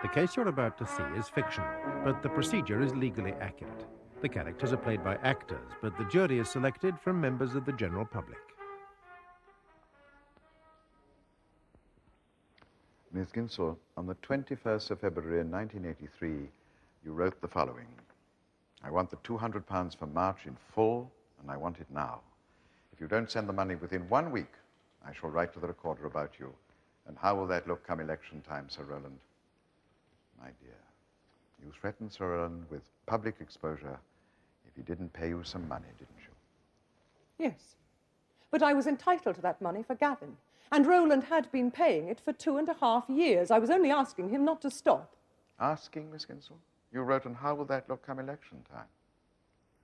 The case you're about to see is fictional, but the procedure is legally accurate. The characters are played by actors, but the jury is selected from members of the general public. Miss Ginsel, on the 21st of February in 1983, you wrote the following. I want the £200 for March in full, and I want it now. If you don't send the money within 1 week, I shall write to the recorder about you. And how will that look come election time, Sir Roland? My dear, you threatened Sir Roland with public exposure if he didn't pay you some money, didn't you? Yes. But I was entitled to that money for Gavin. And Roland had been paying it for 2.5 years. I was only asking him not to stop. Asking, Miss Ginsel? You wrote, and how will that look come election time?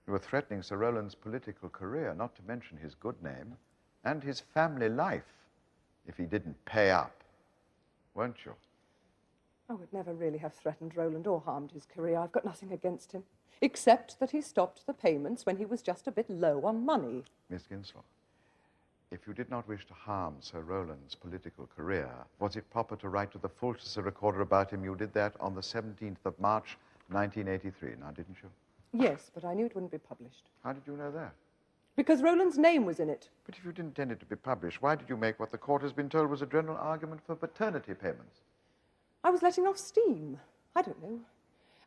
You were threatening Sir Roland's political career, not to mention his good name, and his family life, if he didn't pay up, weren't you? I would never really have threatened Roland or harmed his career. I've got nothing against him, except that he stopped the payments when he was just a bit low on money. Miss Ginsel, if you did not wish to harm Sir Roland's political career, was it proper to write to the Fulchester recorder about him? You did that on the 17th of March, 1983, now didn't you? Yes, but I knew it wouldn't be published. How did you know that? Because Roland's name was in it. But if you didn't intend it to be published, why did you make what the court has been told was a general argument for paternity payments? I was letting off steam. I don't know.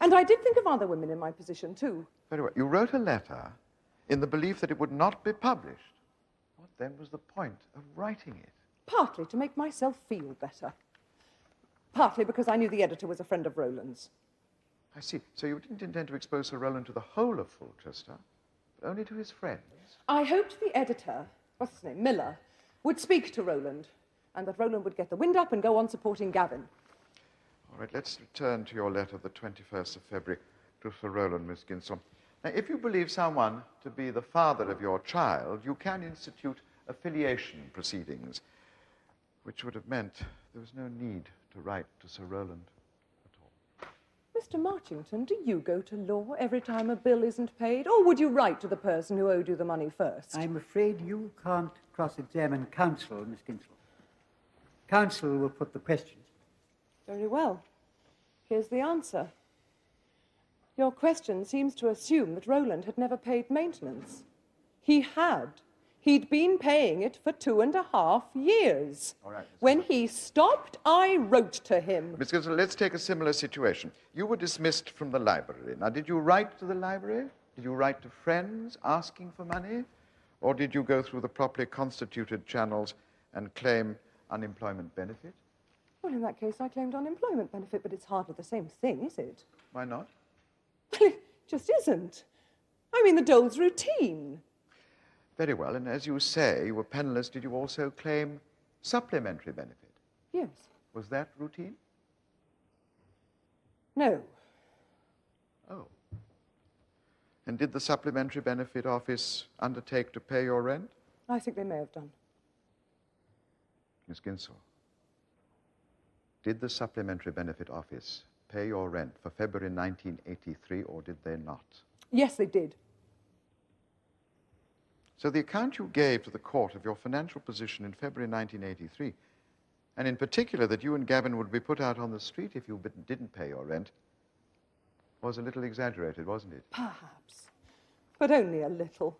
And I did think of other women in my position, too. Very well. You wrote a letter in the belief that it would not be published. What then was the point of writing it? Partly to make myself feel better. Partly because I knew the editor was a friend of Roland's. I see. So you didn't intend to expose Sir Roland to the whole of Fulchester, but only to his friends? I hoped the editor, what's his name, Miller, would speak to Roland, and that Roland would get the wind up and go on supporting Gavin. All right, let's return to your letter of the 21st of February to Sir Roland, Miss Ginsel. Now, if you believe someone to be the father of your child, you can institute affiliation proceedings, which would have meant there was no need to write to Sir Roland at all. Mr. Marchington, do you go to law every time a bill isn't paid, or would you write to the person who owed you the money first? I'm afraid you can't cross-examine counsel, Miss Ginsel. Counsel will put the questions. Very well. Here's the answer. Your question seems to assume that Roland had never paid maintenance. He had. He'd been paying it for 2.5 years. All right. When he stopped, I wrote to him. Miss Ginsel, let's take a similar situation. You were dismissed from the library. Now, did you write to the library? Did you write to friends asking for money? Or did you go through the properly constituted channels and claim unemployment benefit? Well, in that case, I claimed unemployment benefit, but it's hardly the same thing, is it? Why not? Well, it just isn't. I mean, the dole's routine. Very well, and as you say, you were penniless. Did you also claim supplementary benefit? Yes. Was that routine? No. Oh. And did the supplementary benefit office undertake to pay your rent? I think they may have done. Miss Ginsel, did the supplementary benefit office pay your rent for February 1983, or did they not? Yes, they did. So the account you gave to the court of your financial position in February 1983, and in particular that you and Gavin would be put out on the street if you didn't pay your rent, was a little exaggerated, wasn't it? Perhaps, but only a little.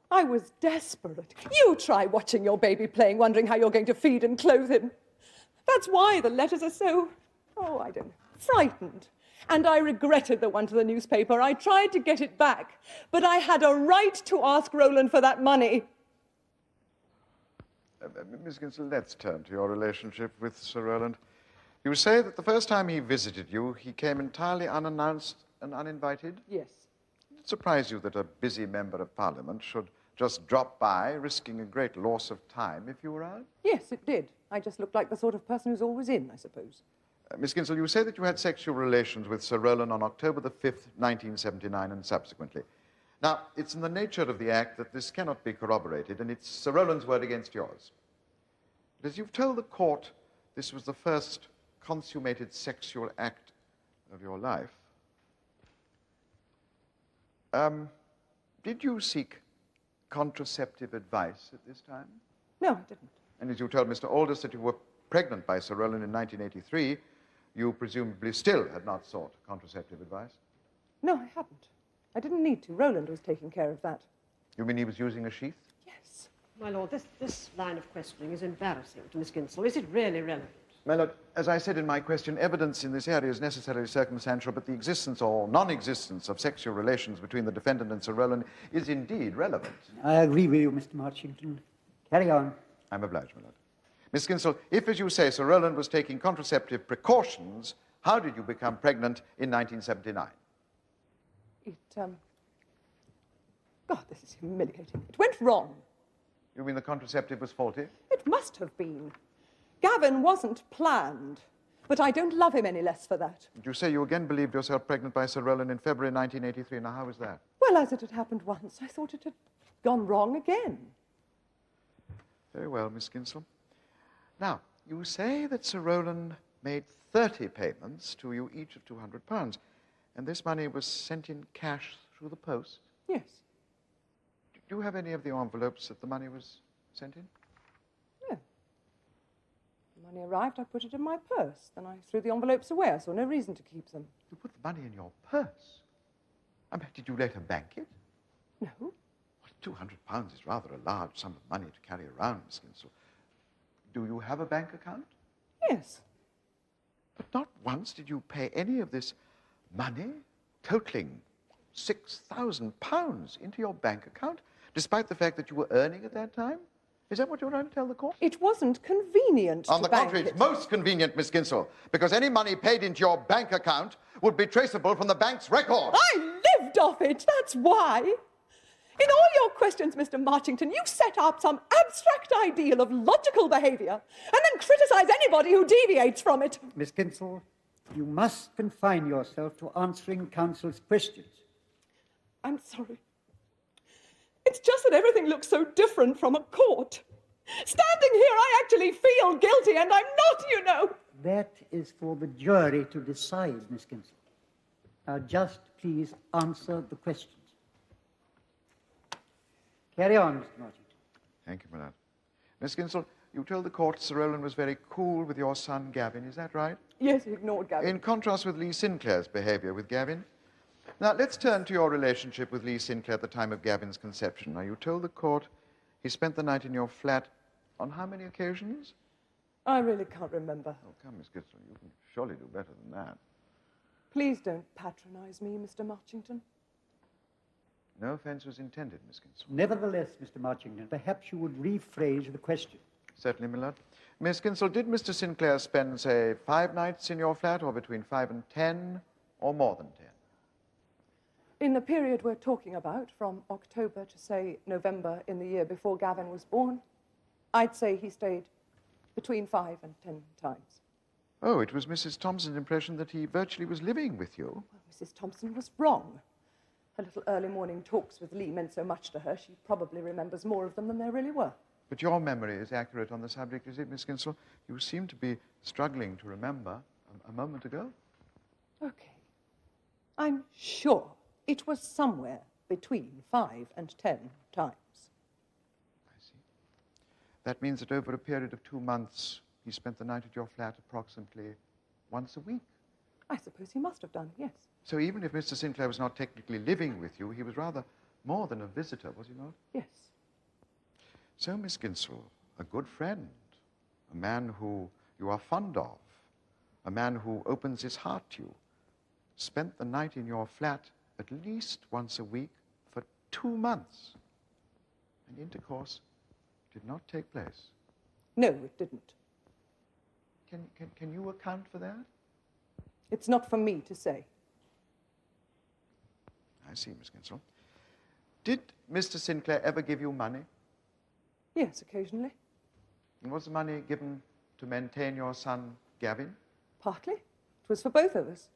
I was desperate. You try watching your baby playing, wondering how you're going to feed and clothe him. That's why the letters are so, I don't know, frightened. And I regretted the one to the newspaper. I tried to get it back, but I had a right to ask Roland for that money. Miss Ginsel, let's turn to your relationship with Sir Roland. You say that the first time he visited you, he came entirely unannounced and uninvited? Yes. It surprised you that a busy member of Parliament should just drop by, risking a great loss of time if you were out? Yes, it did. I just looked like the sort of person who's always in, I suppose. Miss Ginsel, you say that you had sexual relations with Sir Roland on October the 5th, 1979, and subsequently. Now, it's in the nature of the act that this cannot be corroborated, and it's Sir Roland's word against yours. But as you've told the court, this was the first consummated sexual act of your life. Did you seek contraceptive advice at this time? No, I didn't. And as you told Mr. Aldous that you were pregnant by Sir Roland in 1983, you presumably still had not sought contraceptive advice? No, I hadn't. I didn't need to. Roland was taking care of that. You mean he was using a sheath? Yes. My lord, this line of questioning is embarrassing to Miss Ginsel. Is it really relevant? My lord, as I said in my question, evidence in this area is necessarily circumstantial, but the existence or non-existence of sexual relations between the defendant and Sir Roland is indeed relevant. I agree with you, Mr. Marchington. Carry on. I'm obliged, my lord. Miss Ginsel, if, as you say, Sir Roland was taking contraceptive precautions, how did you become pregnant in 1979? God, this is humiliating. It went wrong. You mean the contraceptive was faulty? It must have been. Gavin wasn't planned, but I don't love him any less for that. Did you say you again believed yourself pregnant by Sir Roland in February 1983? Now, how was that? Well, as it had happened once, I thought it had gone wrong again. Very well, Miss Ginsel. Now, you say that Sir Roland made 30 payments to you, each of £200, and this money was sent in cash through the post? Yes. Do you have any of the envelopes that the money was sent in? No. The money arrived, I put it in my purse. Then I threw the envelopes away. I saw no reason to keep them. You put the money in your purse? I mean, did you later bank it? No. Well, £200 is rather a large sum of money to carry around, Miss Ginsel. Do you have a bank account? Yes. But not once did you pay any of this money, totaling £6,000, into your bank account, despite the fact that you were earning at that time? Is that what you're trying to tell the court? It wasn't convenient On to the bank contrary, it. it's most convenient, Miss Ginsel, because any money paid into your bank account would be traceable from the bank's record. I lived off it, that's why. In all your questions, Mr. Marchington, you set up some abstract ideal of logical behaviour and then criticise anybody who deviates from it. Miss Ginsel, you must confine yourself to answering counsel's questions. I'm sorry. It's just that everything looks so different from a court. Standing here, I actually feel guilty, and I'm not, you know. That is for the jury to decide, Miss Ginsel. Now, just please answer the questions. Carry on, Mr. Marchington. Thank you, my lord. Miss Ginsel, you told the court Sir Roland was very cool with your son, Gavin. Is that right? Yes, he ignored Gavin. In contrast with Lee Sinclair's behaviour with Gavin. Now, let's turn to your relationship with Lee Sinclair at the time of Gavin's conception. Now, you told the court he spent the night in your flat on how many occasions? I really can't remember. Oh, come, Miss Ginsel, you can surely do better than that. Please don't patronise me, Mr. Marchington. No offence was intended, Miss Ginsel. Nevertheless, Mr. Marchington, perhaps you would rephrase the question. Certainly, my lord. Miss Ginsel, did Mr. Sinclair spend, say, 5 nights in your flat, or between 5 and 10, or more than 10? In the period we're talking about, from October to, say, November in the year before Gavin was born, I'd say he stayed between 5 and 10 times. Oh, it was Mrs. Thompson's impression that he virtually was living with you. Well, Mrs. Thompson was wrong. Her little early morning talks with Lee meant so much to her, she probably remembers more of them than there really were. But your memory is accurate on the subject, is it, Miss Ginsel? You seem to be struggling to remember a moment ago. Okay. I'm sure it was somewhere between 5 and 10 times. I see. That means that over a period of 2 months, he spent the night at your flat approximately once a week. I suppose he must have done, yes. So even if Mr. Sinclair was not technically living with you, he was rather more than a visitor, was he not? Yes. So, Miss Ginsel, a good friend, a man who you are fond of, a man who opens his heart to you, spent the night in your flat at least once a week for 2 months. And intercourse did not take place. No, it didn't. Can you account for that? It's not for me to say. I see, Miss Ginsel. Did Mr. Sinclair ever give you money? Yes, occasionally. And was the money given to maintain your son, Gavin? Partly. It was for both of us.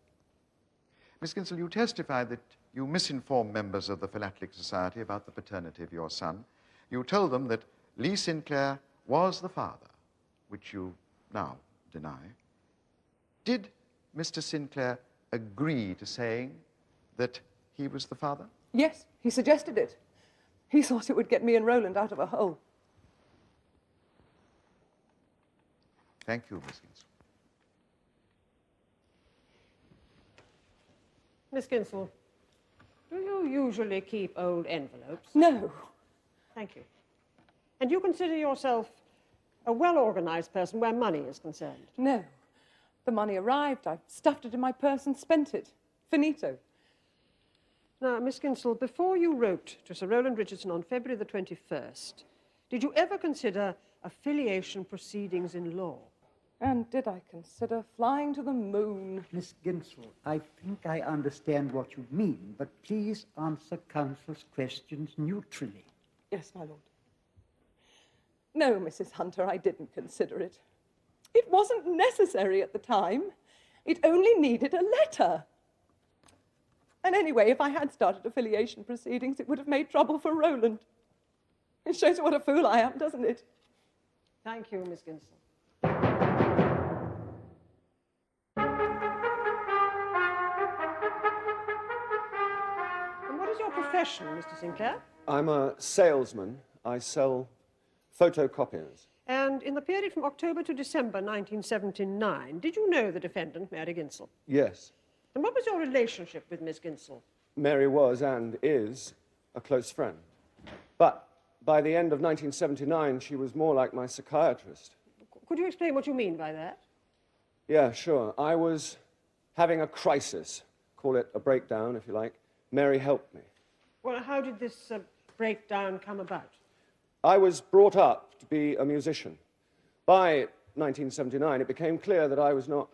Miss Ginsel, you testified that you misinformed members of the Philately Society about the paternity of your son. You told them that Lee Sinclair was the father, which you now deny. Did Mr. Sinclair agree to saying that he was the father? Yes, he suggested it. He thought it would get me and Roland out of a hole. Thank you, Miss Ginsel. Miss Ginsel, do you usually keep old envelopes? No. Thank you. And you consider yourself a well-organized person where money is concerned? No. The money arrived, I stuffed it in my purse and spent it. Finito. Now, Miss Ginsel, before you wrote to Sir Roland Richardson on February the 21st, did you ever consider affiliation proceedings in law? And did I consider flying to the moon? Miss Ginsel, I think I understand what you mean, but please answer counsel's questions neutrally. Yes, my lord. No, Mrs. Hunter, I didn't consider it. It wasn't necessary at the time. It only needed a letter. And anyway, if I had started affiliation proceedings, it would have made trouble for Roland. It shows you what a fool I am, doesn't it? Thank you, Miss Ginsel. And what is your profession, Mr. Sinclair? I'm a salesman. I sell photocopiers. And in the period from October to December 1979, did you know the defendant, Mary Ginsel? Yes. And what was your relationship with Miss Ginsel? Mary was and is a close friend. But by the end of 1979, she was more like my psychiatrist. Could you explain what you mean by that? Yeah, sure. I was having a crisis. Call it a breakdown, if you like. Mary helped me. Well, how did this breakdown come about? I was brought up to be a musician. By 1979, it became clear that I was not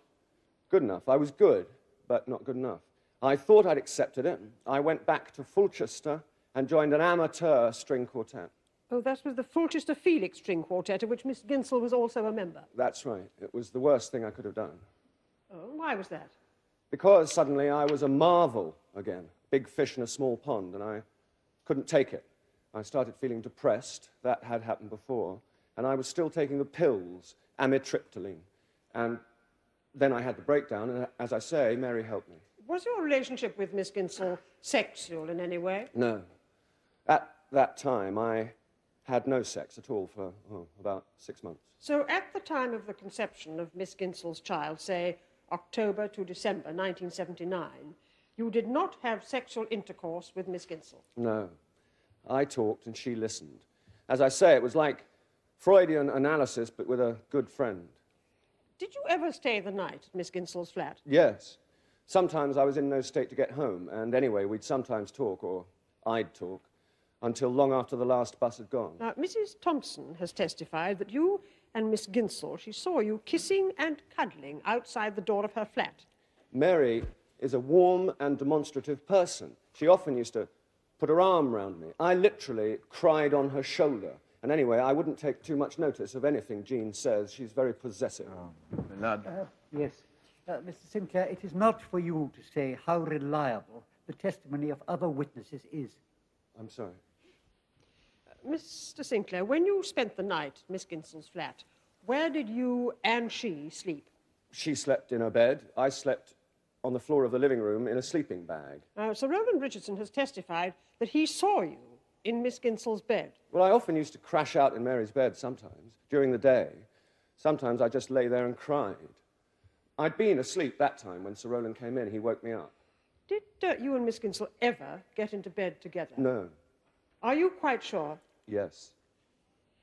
good enough. I was good, but not good enough. I thought I'd accepted it. I went back to Fulchester and joined an amateur string quartet. Oh, that was the Fulchester Felix String Quartet, of which Miss Ginsel was also a member. That's right. It was the worst thing I could have done. Oh, why was that? Because suddenly I was a marvel again, big fish in a small pond, and I couldn't take it. I started feeling depressed. That had happened before. And I was still taking the pills, amitriptyline. And then I had the breakdown, and as I say, Mary helped me. Was your relationship with Miss Ginsel sexual in any way? No. At that time, I had no sex at all for about 6 months. So at the time of the conception of Miss Ginsel's child, say October to December 1979, you did not have sexual intercourse with Miss Ginsel? No. I talked and she listened. As I say, it was like Freudian analysis, but with a good friend. Did you ever stay the night at Miss Ginsel's flat? Yes. Sometimes I was in no state to get home, and anyway, we'd sometimes talk, or I'd talk, until long after the last bus had gone. Now, Mrs. Thompson has testified that you and Miss Ginsel, she saw you kissing and cuddling outside the door of her flat. Mary is a warm and demonstrative person. She often used to put her arm round me. I literally cried on her shoulder. And anyway, I wouldn't take too much notice of anything Jean says. She's very possessive. Yes. Mr. Sinclair, it is not for you to say how reliable the testimony of other witnesses is. I'm sorry. Mr. Sinclair, when you spent the night at Miss Ginsel's flat, where did you and she sleep? She slept in her bed. I slept on the floor of the living room in a sleeping bag. Sir Roland Richardson has testified that he saw you in Miss Ginsel's bed. Well, I often used to crash out in Mary's bed sometimes, during the day. Sometimes I just lay there and cried. I'd been asleep that time when Sir Roland came in. He woke me up. Did you and Miss Ginsel ever get into bed together? No. Are you quite sure? Yes.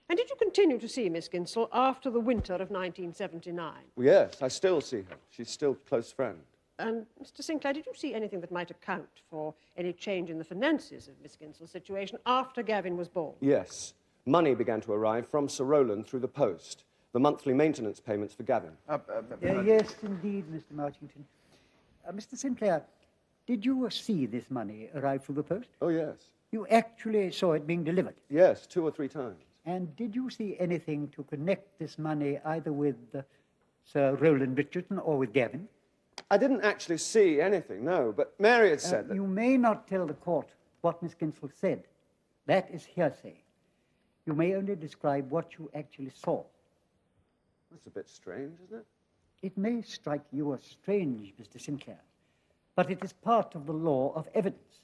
And did you continue to see Miss Ginsel after the winter of 1979? Yes, I still see her. She's still a close friend. And, Mr. Sinclair, did you see anything that might account for any change in the finances of Miss Ginsel's situation after Gavin was born? Yes. Money began to arrive from Sir Roland through the post. The monthly maintenance payments for Gavin. Yes, indeed, Mr. Marchington. Mr. Sinclair, did you see this money arrive through the post? Oh, yes. You actually saw it being delivered? Yes, 2 or 3 times. And did you see anything to connect this money either with Sir Roland Richardson or with Gavin? I didn't actually see anything, no, but Mary had said that... You may not tell the court what Miss Ginsel said. That is hearsay. You may only describe what you actually saw. That's a bit strange, isn't it? It may strike you as strange, Mr. Sinclair, but it is part of the law of evidence.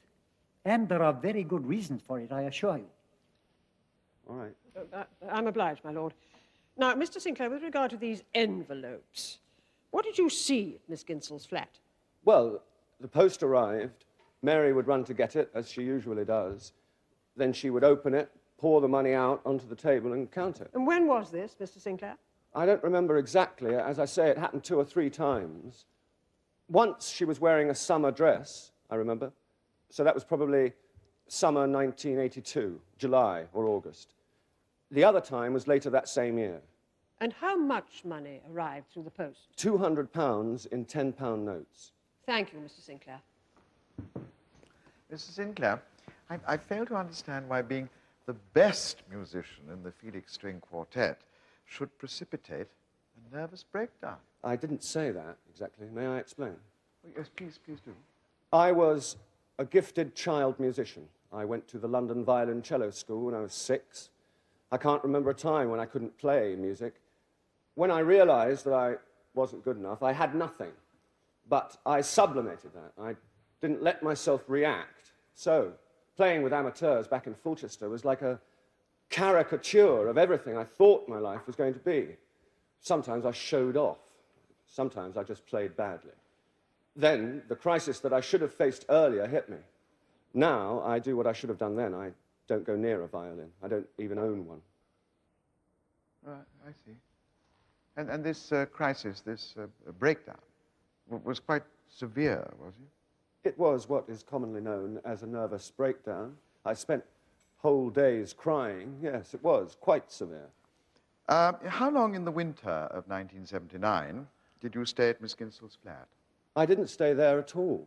And there are very good reasons for it, I assure you. All right. I'm obliged, my lord. Now, Mr. Sinclair, with regard to these envelopes, what did you see at Miss Ginsel's flat? Well, the post arrived. Mary would run to get it, as she usually does. Then she would open it, pour the money out onto the table and count it. And when was this, Mr. Sinclair? I don't remember exactly. As I say, it happened 2 or 3 times. Once she was wearing a summer dress, I remember. So that was probably summer 1982, July or August. The other time was later that same year. And how much money arrived through the post? £200 in £10 notes. Thank you, Mr. Sinclair. Mr. Sinclair, I fail to understand why being the best musician in the Felix String Quartet should precipitate a nervous breakdown. I didn't say that exactly. May I explain? Oh, yes, please do. I was a gifted child musician. I went to the London Violoncello School when I was 6. I can't remember a time when I couldn't play music. When I realized that I wasn't good enough, I had nothing. But I sublimated that. I didn't let myself react. So, playing with amateurs back in Fulchester was like a caricature of everything I thought my life was going to be. Sometimes I showed off. Sometimes I just played badly. Then, the crisis that I should have faced earlier hit me. Now, I do what I should have done then. I don't go near a violin. I don't even own one. I see. And this crisis, this breakdown, was quite severe, was it? It was what is commonly known as a nervous breakdown. I spent whole days crying. Yes, it was quite severe. How long in the winter of 1979 did you stay at Miss Ginsel's flat? I didn't stay there at all.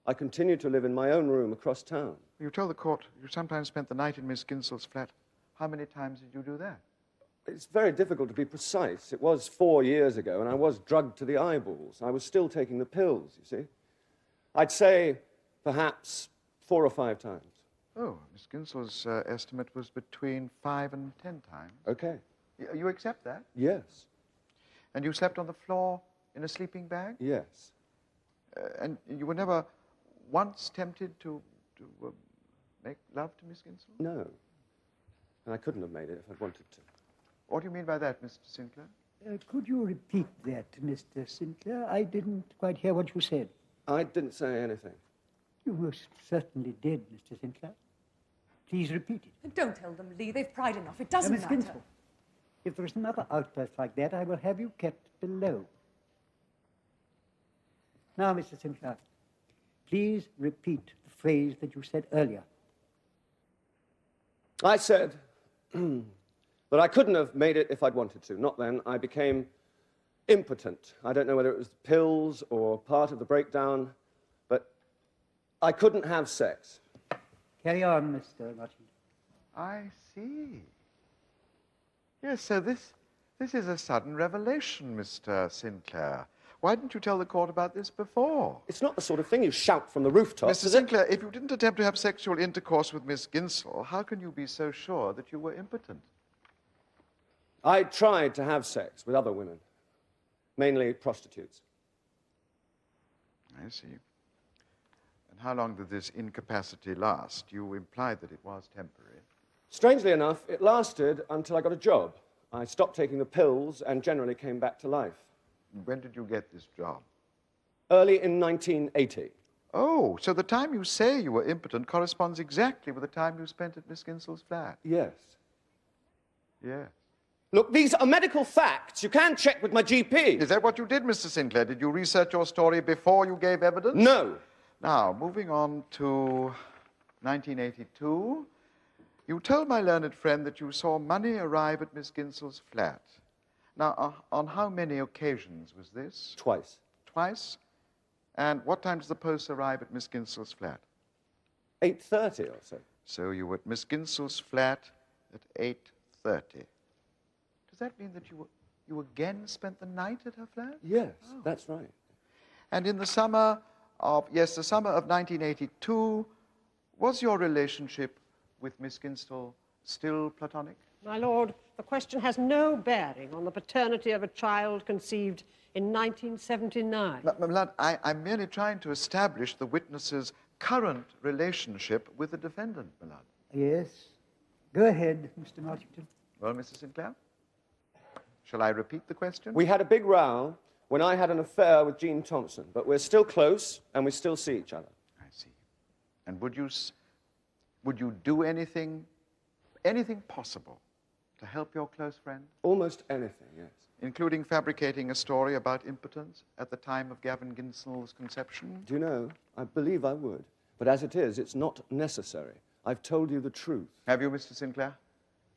I continued to live in my own room across town. You told the court you sometimes spent the night in Miss Ginsel's flat. How many times did you do that? It's very difficult to be precise. It was 4 years ago, and I was drugged to the eyeballs. I was still taking the pills, you see. I'd say perhaps 4 or 5 times. Oh, Miss Ginsel's estimate was between 5 and 10 times. Okay. You accept that? Yes. And you slept on the floor in a sleeping bag? Yes. And you were never once tempted to make love to Miss Ginsel? No. And I couldn't have made it if I'd wanted to. What do you mean by that, Mr. Sinclair? Could you repeat that, Mr. Sinclair? I didn't quite hear what you said. I didn't say anything. You most certainly did, Mr. Sinclair. Please repeat it. Don't tell them, Lee. They've cried enough. It doesn't Miss matter. Ginsel, if there is another outburst like that, I will have you kept below. Now, Mr. Sinclair, please repeat the phrase that you said earlier. I said that I couldn't have made it if I'd wanted to. Not then. I became impotent. I don't know whether it was pills or part of the breakdown, but I couldn't have sex. Carry on, Mr. Richardson. I see. Yes, so this is a sudden revelation, Mr. Sinclair. Why didn't you tell the court about this before? It's not the sort of thing you shout from the rooftops. Mr. Sinclair, if you didn't attempt to have sexual intercourse with Miss Ginsel, how can you be so sure that you were impotent? I tried to have sex with other women, mainly prostitutes. I see. And how long did this incapacity last? You implied that it was temporary. Strangely enough, it lasted until I got a job. I stopped taking the pills and generally came back to life. When did you get this job? Early in 1980. Oh, so the time you say you were impotent corresponds exactly with the time you spent at Miss Ginsel's flat. Yes. Yes. Look, these are medical facts. You can check with my GP. Is that what you did, Mr. Sinclair? Did you research your story before you gave evidence? No. Now, moving on to 1982, you told my learned friend that you saw money arrive at Miss Ginsel's flat. Now, on how many occasions was this? Twice. Twice? And what time does the post arrive at Miss Ginsel's flat? 8:30 or so. So you were at Miss Ginsel's flat at 8:30. Does that mean that you again spent the night at her flat? Yes, that's right. And in the summer of 1982, was your relationship with Miss Ginsel still platonic? My lord, the question has no bearing on the paternity of a child conceived in 1979. My lord, I'm merely trying to establish the witness's current relationship with the defendant, my lord. Yes. Go ahead, Mr. Marchington. Well, Mr. Sinclair, shall I repeat the question? We had a big row when I had an affair with Jean Thompson, but we're still close and we still see each other. I see. And would you do anything possible to help your close friend? Almost anything, yes. Including fabricating a story about impotence at the time of Gavin Ginsel's conception? Do you know, I believe I would. But as it is, it's not necessary. I've told you the truth. Have you, Mr. Sinclair?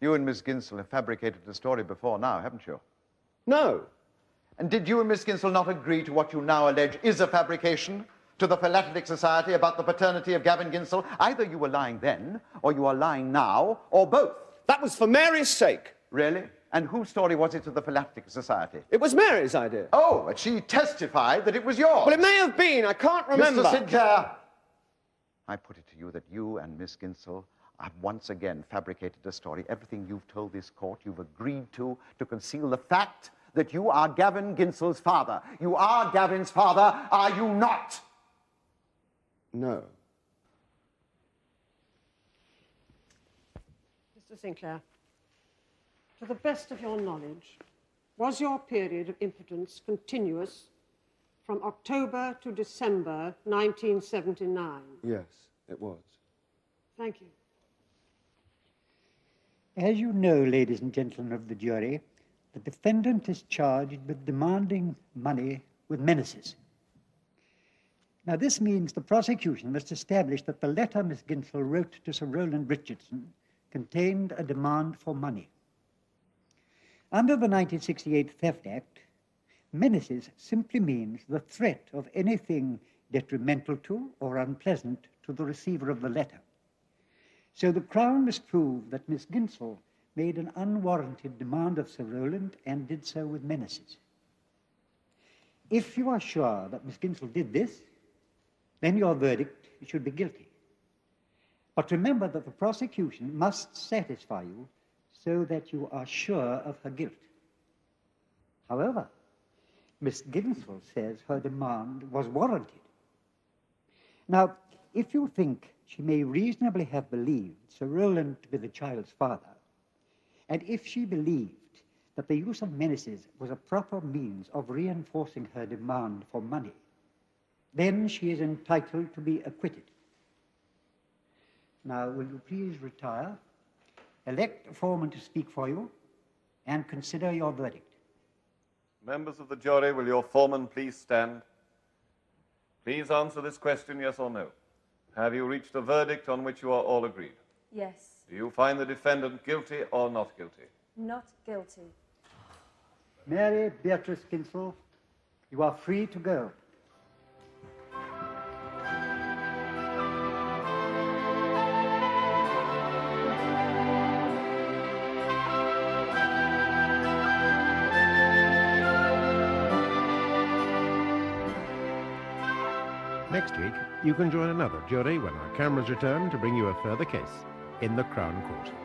You and Miss Ginsel have fabricated the story before now, haven't you? No. And did you and Miss Ginsel not agree to what you now allege is a fabrication to the Philatelic Society about the paternity of Gavin Ginsel? Either you were lying then, or you are lying now, or both. That was for Mary's sake. Really? And whose story was it to the Philatelic Society? It was Mary's idea. Oh, but she testified that it was yours. Well, it may have been. I can't remember. Mr. Sinclair, I put it to you that you and Miss Ginsel have once again fabricated a story. Everything you've told this court, you've agreed to conceal the fact that you are Gavin Ginsel's father. You are Gavin's father, are you not? No. Mr. Sinclair, to the best of your knowledge, was your period of impotence continuous from October to December 1979? Yes, it was. Thank you. As you know, ladies and gentlemen of the jury, the defendant is charged with demanding money with menaces. Now, this means the prosecution must establish that the letter Miss Ginsel wrote to Sir Roland Richardson contained a demand for money. Under the 1968 Theft Act, menaces simply means the threat of anything detrimental to or unpleasant to the receiver of the letter. So the Crown must prove that Miss Ginsel made an unwarranted demand of Sir Roland and did so with menaces. If you are sure that Miss Ginsel did this, then your verdict should be guilty. But remember that the prosecution must satisfy you so that you are sure of her guilt. However, Miss Ginsel says her demand was warranted. Now, if you think she may reasonably have believed Sir Roland to be the child's father, and if she believed that the use of menaces was a proper means of reinforcing her demand for money, then she is entitled to be acquitted. Now, will you please retire, elect a foreman to speak for you, and consider your verdict. Members of the jury, will your foreman please stand? Please answer this question, yes or no. Have you reached a verdict on which you are all agreed? Yes. Do you find the defendant guilty or not guilty? Not guilty. Mary Beatrice Ginsel, you are free to go. Next week, you can join another jury when our cameras return to bring you a further case in the Crown Court.